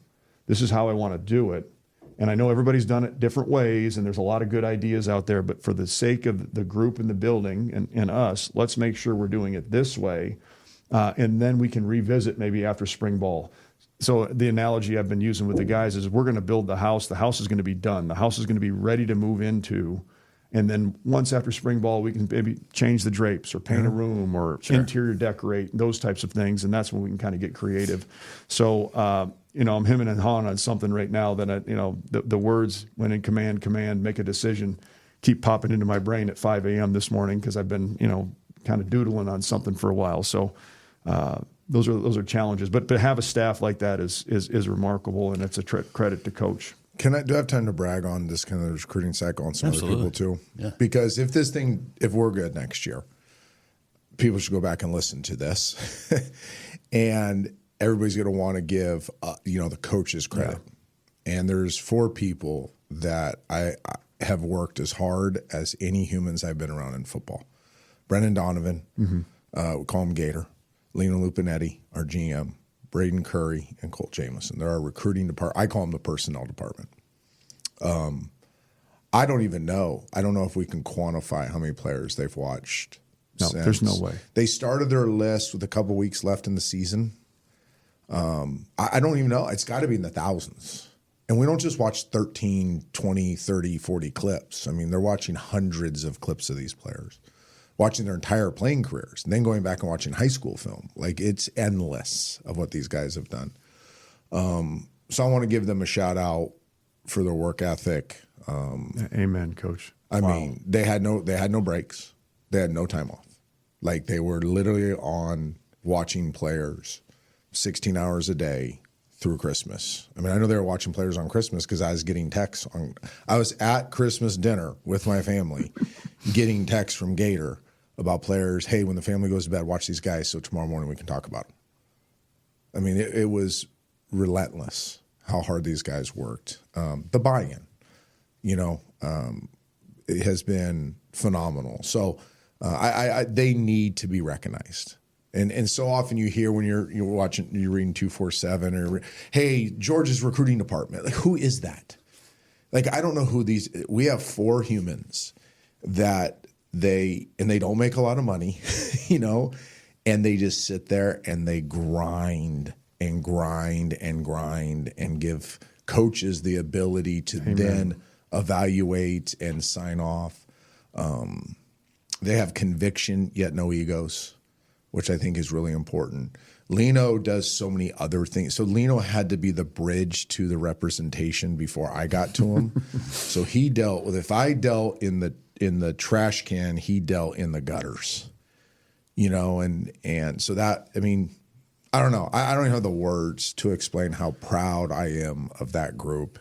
This is how I want to do it. And I know everybody's done it different ways, and there's a lot of good ideas out there. But for the sake of the group in the building and us, let's make sure we're doing it this way. And then we can revisit maybe after spring ball. So the analogy I've been using with the guys is we're going to build the house. The house is going to be done. The house is going to be ready to move into. And then once after spring ball, we can maybe change the drapes or paint a room or interior decorate, those types of things. And that's when we can kind of get creative. So, I'm hemming and hawing on something right now that, the words, when in command, make a decision, keep popping into my brain at 5 a.m. this morning because I've been, kind of doodling on something for a while. So, those are challenges, but to have a staff like that is remarkable, and it's a credit to Coach. Do I have time to brag on this kind of recruiting cycle on some other people too? Yeah. Because if we're good next year, people should go back and listen to this, and everybody's going to want to give the coaches credit. Yeah. And there's 4 people that I have worked as hard as any humans I've been around in football. Brendan Donovan, we call him Gator. Lena Lupinetti, our GM, Braden Curry, and Colt Jameson. They're our recruiting department. I call them the personnel department. I don't even know. I don't know if we can quantify how many players they've watched. No, there's no way. They started their list with a couple weeks left in the season. I don't even know. It's got to be in the thousands. And we don't just watch 13, 20, 30, 40 clips. They're watching hundreds of clips of these players, watching their entire playing careers, and then going back and watching high school film. Like, it's endless of what these guys have done. So I want to give them a shout out for their work ethic. Amen, Coach. They had no breaks. They had no time off. Like, they were literally on watching players 16 hours a day through Christmas. I know they were watching players on Christmas because I was getting texts. I was at Christmas dinner with my family getting texts from Gator about players. Hey, when the family goes to bed, watch these guys so tomorrow morning we can talk about them. It was relentless how hard these guys worked. The buy-in, it has been phenomenal. So they need to be recognized. And so often you hear when you're reading 247 or, hey, Georgia's recruiting department. Like, who is that? Like, I don't know who these. We have 4 humans that they don't make a lot of money, and they just sit there and they grind and grind and grind and give coaches the ability to then evaluate and sign off. They have conviction yet no egos. which I think is really important. Lino does so many other things. So Lino had to be the bridge to the representation before I got to him. So he dealt with, if I dealt in the trash can, he dealt in the gutters, and so that, I mean, I don't know. I don't even have the words to explain how proud I am of that group.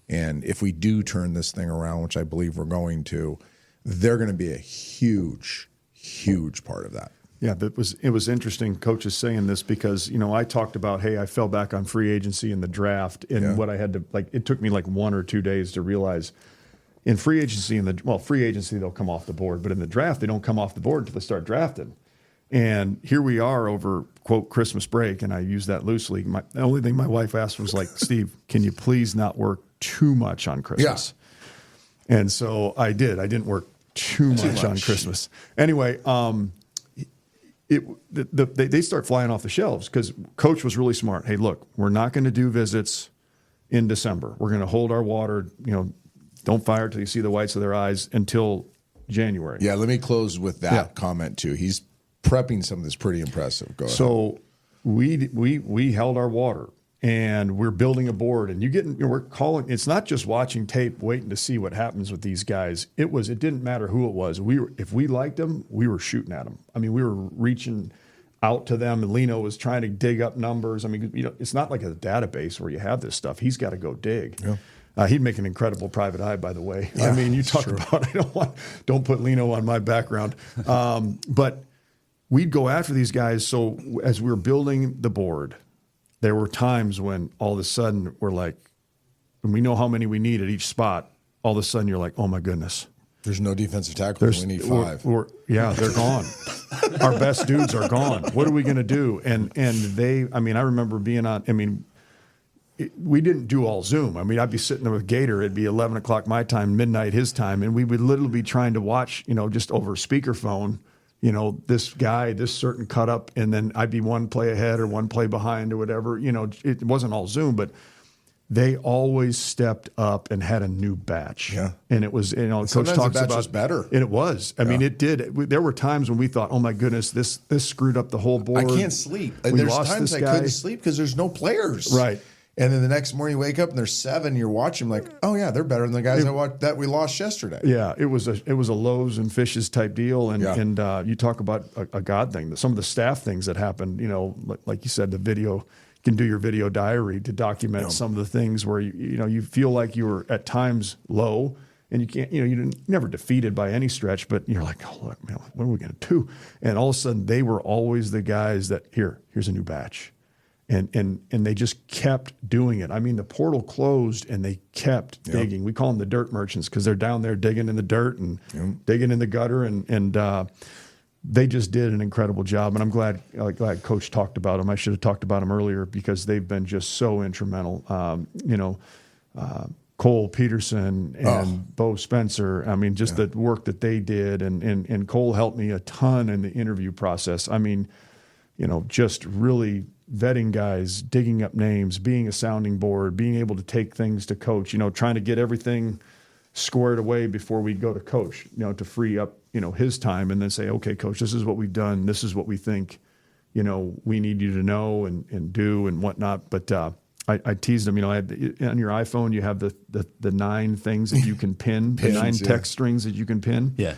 And if we do turn this thing around, which I believe we're going to, they're going to be a huge, huge part of that. Yeah, it was interesting. Coach is saying this because, I talked about, hey, I fell back on free agency in the draft, and what I had to, it took me 1 or 2 days to realize in free agency, free agency, they'll come off the board, but in the draft, they don't come off the board until they start drafting. And here we are over, quote, Christmas break, and I use that loosely. The only thing my wife asked was Steve, can you please not work too much on Christmas? Yeah. And so I did. I didn't work too much on Christmas. Anyway, they start flying off the shelves because Coach was really smart. Hey, look, we're not going to do visits in December. We're going to hold our water. Don't fire till you see the whites of their eyes until January. Yeah, let me close with that comment too. He's prepping something that's pretty impressive. Go ahead. So we held our water, and we're building a board, and we're calling. It's not just watching tape, waiting to see what happens with these guys. It didn't matter who it was. If we liked them, we were shooting at them. I mean, we were reaching out to them, and Lino was trying to dig up numbers. I mean, it's not like a database where you have this stuff. He's got to go dig. Yeah. He'd make an incredible private eye, by the way. Yeah, I mean, you talk about, don't put Lino on my background. But we'd go after these guys. So as we were building the board, there were times when all of a sudden we're when we know how many we need at each spot, all of a sudden you're like, oh my goodness. There's no defensive tackles. We need 5. They're gone. Our best dudes are gone. What are we going to do? And they, I remember being on, we didn't do all Zoom. I'd be sitting there with Gator. It'd be 11 o'clock my time, midnight his time, and we would literally be trying to watch, just over speakerphone, this guy, this certain cut up, and then I'd be one play ahead or one play behind or whatever. It wasn't all Zoom, but they always stepped up and had a new batch. Yeah. And it was, Coach talks the batch about was better. And it was. I mean, it did. There were times when we thought, oh my goodness, this screwed up the whole board. I can't sleep. And there's times I couldn't sleep because there's no players. Right. And then the next morning you wake up and there's 7. You're watching them oh yeah, they're better than the guys that we lost yesterday. Yeah, it was a loaves and fishes type deal, and you talk about a God thing. Some of the staff things that happened. Like you said, the video. You can do your video diary to document some of the things where you feel like you were at times low, and you can't. You're never defeated by any stretch, but you're like, oh look, man, what are we going to do? And all of a sudden, they were always the guys that here's a new batch. And they just kept doing it. The portal closed and they kept digging. We call them the dirt merchants because they're down there digging in the dirt and digging in the gutter. And they just did an incredible job. And I'm glad Coach talked about them. I should have talked about them earlier because they've been just so instrumental. Cole Peterson and Bo Spencer. The work that they did. And Cole helped me a ton in the interview process. Just really vetting guys, digging up names, being a sounding board, being able to take things to Coach, trying to get everything squared away before we go to Coach, to free up, his time and then say, okay, Coach, this is what we've done. This is what we think, we need you to know and do and whatnot. But I teased him, I had on your iPhone, you have the 9 things that you can pin, the 9 text strings that you can pin. Yeah.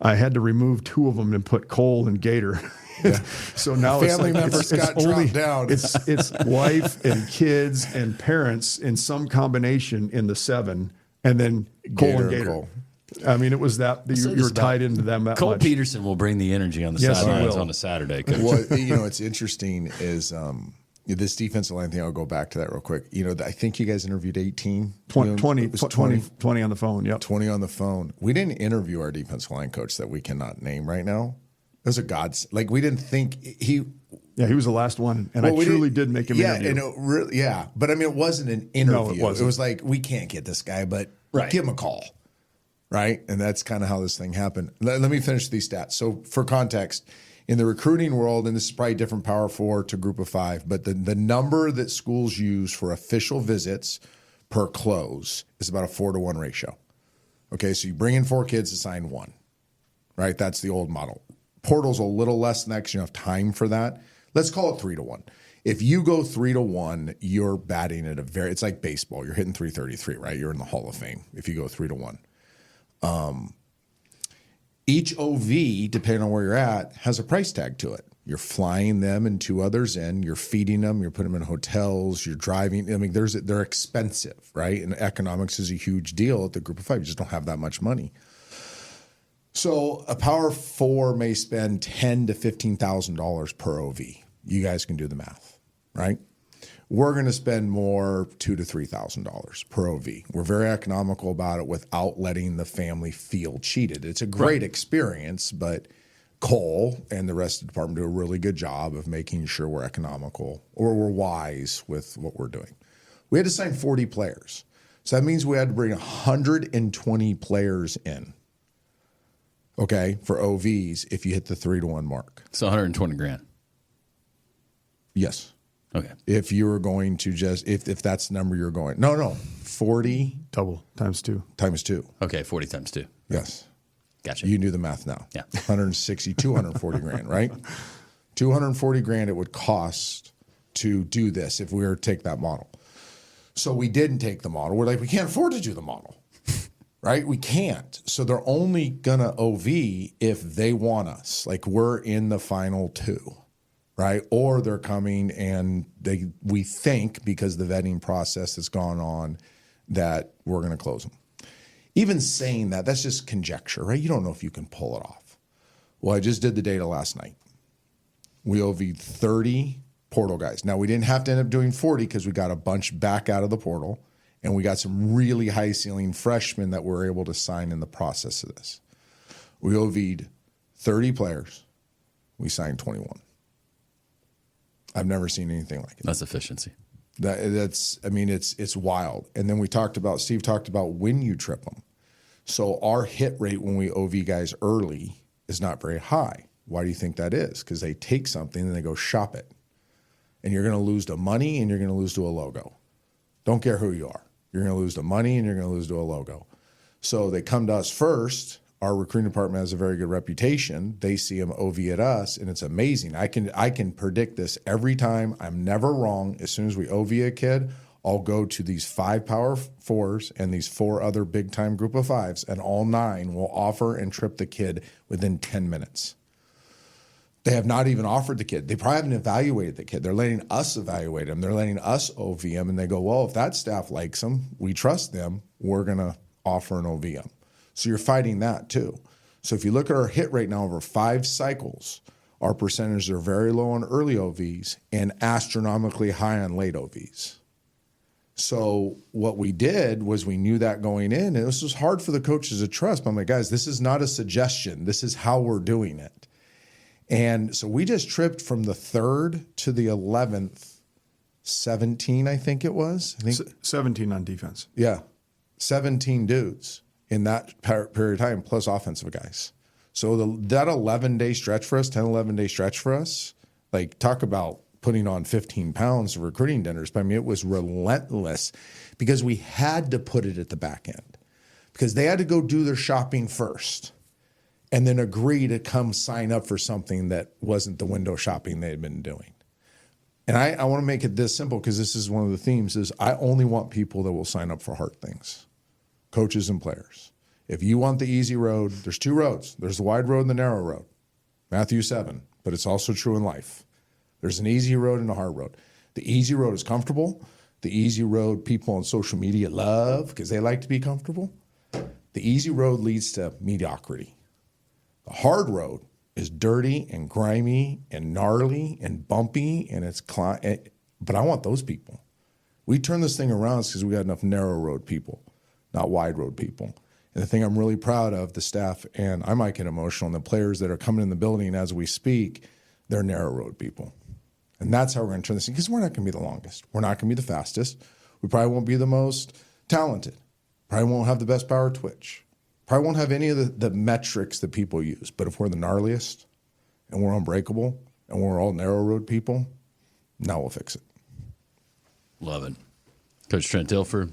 I had to remove 2 of them and put Cole and Gator. Yeah. So now family members got dropped down. It's wife and kids and parents in some combination in the 7, and then Cole and Gator. Cole. It was that you were tied into them that Cole much. Peterson will bring the energy on the sidelines on a Saturday. Well, it's interesting is this defensive line thing. I'll go back to that real quick. I think you guys interviewed 18. 20 on the phone. Yep. 20 on the phone. We didn't interview our defensive line coach that we cannot name right now. It was a god's. We didn't think he. Yeah, he was the last one, and I truly did make him interview. But it wasn't an interview. No, it wasn't. It was we can't get this guy, but give him a call, right? And that's kind of how this thing happened. Let me finish these stats. So for context, in the recruiting world, and this is probably different Power 4 to Group of 5, but the number that schools use for official visits per close is about a 4-to-1 ratio. Okay, so you bring in 4 kids, assign 1, right? That's the old model. Portal's a little less than that because you don't have time for that. Let's call it 3-1. If you go 3-1, you're batting at it's like baseball. You're hitting 333, right? You're in the Hall of Fame if you go 3-1. Each OV, depending on where you're at, has a price tag to it. You're flying them and 2 others in. You're feeding them. You're putting them in hotels. You're driving. I mean, they're expensive, right? And economics is a huge deal at the group of 5. You just don't have that much money. So a Power 4 may spend $10,000 to $15,000 per OV. You guys can do the math, right? We're going to spend more, $2,000 to $3,000 per OV. We're very economical about it without letting the family feel cheated. It's a great experience, but Cole and the rest of the department do a really good job of making sure we're economical or we're wise with what we're doing. We had to sign 40 players. So that means we had to bring 120 players in, okay, for OVs if you hit the 3-1 mark. So 120 grand. Yes. Okay. If you were going to just, if that's the number you're going. No, 40. Double times 2. Times 2. Okay, 40 times 2. Yes. Gotcha. You can do the math now. Yeah. 160, 240 grand, right? 240 grand it would cost to do this if we were to take that model. So we didn't take the model. We're like, we can't afford to do the model, right? We can't. So they're only going to OV if they want us. Like we're in the final 2, right? Or they're coming and we think because the vetting process has gone on that we're going to close them. Even saying that, that's just conjecture, right? You don't know if you can pull it off. Well, I just did the data last night. We OV'd 30 portal guys. Now, we didn't have to end up doing 40 because we got a bunch back out of the portal, and we got some really high-ceiling freshmen that we're able to sign in the process of this. We OV'd 30 players. We signed 21. I've never seen anything like it. That's efficiency. It's wild. And then Steve talked about when you trip them. So our hit rate when we OV guys early is not very high. Why do you think that is? Because they take something and they go shop it. And you're going to lose to money and you're going to lose to a logo. Don't care who you are. You're going to lose to money and you're going to lose to a logo. So they come to us first. Our recruiting department has a very good reputation. They see them OV at us, and it's amazing. I can predict this every time. I'm never wrong. As soon as we OV a kid, I'll go to these 5 Power 4s and these 4 other big-time group of 5s, and all 9 will offer and trip the kid within 10 minutes. They have not even offered the kid. They probably haven't evaluated the kid. They're letting us evaluate him. They're letting us OV him, and they go, well, if that staff likes him, we trust them, we're going to offer an OV him. So you're fighting that too. So if you look at our hit rate now over 5 cycles, our percentages are very low on early OVs and astronomically high on late OVs. So what we did was we knew that going in, and this was hard for the coaches to trust. But I'm like, guys, this is not a suggestion. This is how we're doing it. And so we just tripped from the 3rd to the 11th, 17, I think it was. 17 on defense. Yeah, 17 dudes in that period of time, plus offensive guys. So that 11-day stretch for us, 10, 11-day stretch for us, like talk about putting on 15 pounds of recruiting dinners. But I mean, it was relentless because we had to put it at the back end because they had to go do their shopping first and then agree to come sign up for something that wasn't the window shopping they had been doing. And I want to make it this simple because this is one of the themes is I only want people that will sign up for hard things. Coaches and players. If you want the easy road, there's 2 roads. There's the wide road and the narrow road. Matthew 7, but it's also true in life. There's an easy road and a hard road. The easy road is comfortable. The easy road people on social media love because they like to be comfortable. The easy road leads to mediocrity. The hard road is dirty and grimy and gnarly and bumpy, and but I want those people. We turn this thing around because we got enough narrow road people, not wide road people. And the thing I'm really proud of, the staff, and I might get emotional, and the players that are coming in the building as we speak, they're narrow road people. And that's how we're going to turn this thing, because we're not going to be the longest. We're not going to be the fastest. We probably won't be the most talented. Probably won't have the best power twitch. Probably won't have any of the metrics that people use. But if we're the gnarliest, and we're unbreakable, and we're all narrow road people, now we'll fix it. Love it. Coach Trent Dilfer,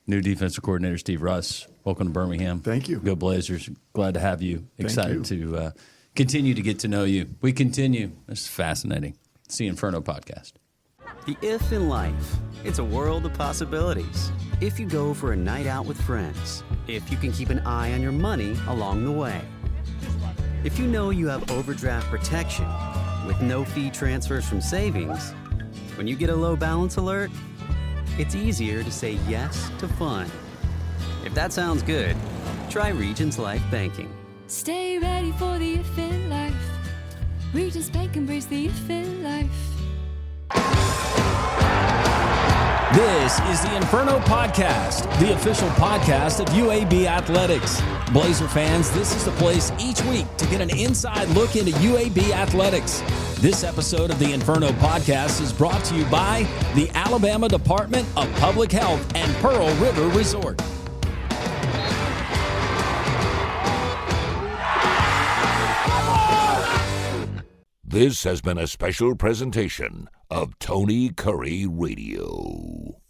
new defensive coordinator Steve Russ. Welcome to Birmingham. Thank you. Go Blazers. Glad to have you. Excited to continue to get to know you. We continue. This is fascinating. It's the Inferno podcast. The if in life, it's a world of possibilities. If you go for a night out with friends, if you can keep an eye on your money along the way, if you know you have overdraft protection with no fee transfers from savings, when you get a low balance alert, it's easier to say yes to fun. If that sounds good, try Regions Life Banking. Stay ready for the if in life. Regions Bank, embrace the if in life. This is the Inferno Podcast, the official podcast of UAB Athletics. Blazer fans, this is the place each week to get an inside look into UAB Athletics. This episode of the Inferno Podcast is brought to you by the Alabama Department of Public Health and Pearl River Resort. This has been a special presentation of Tony Curry Radio.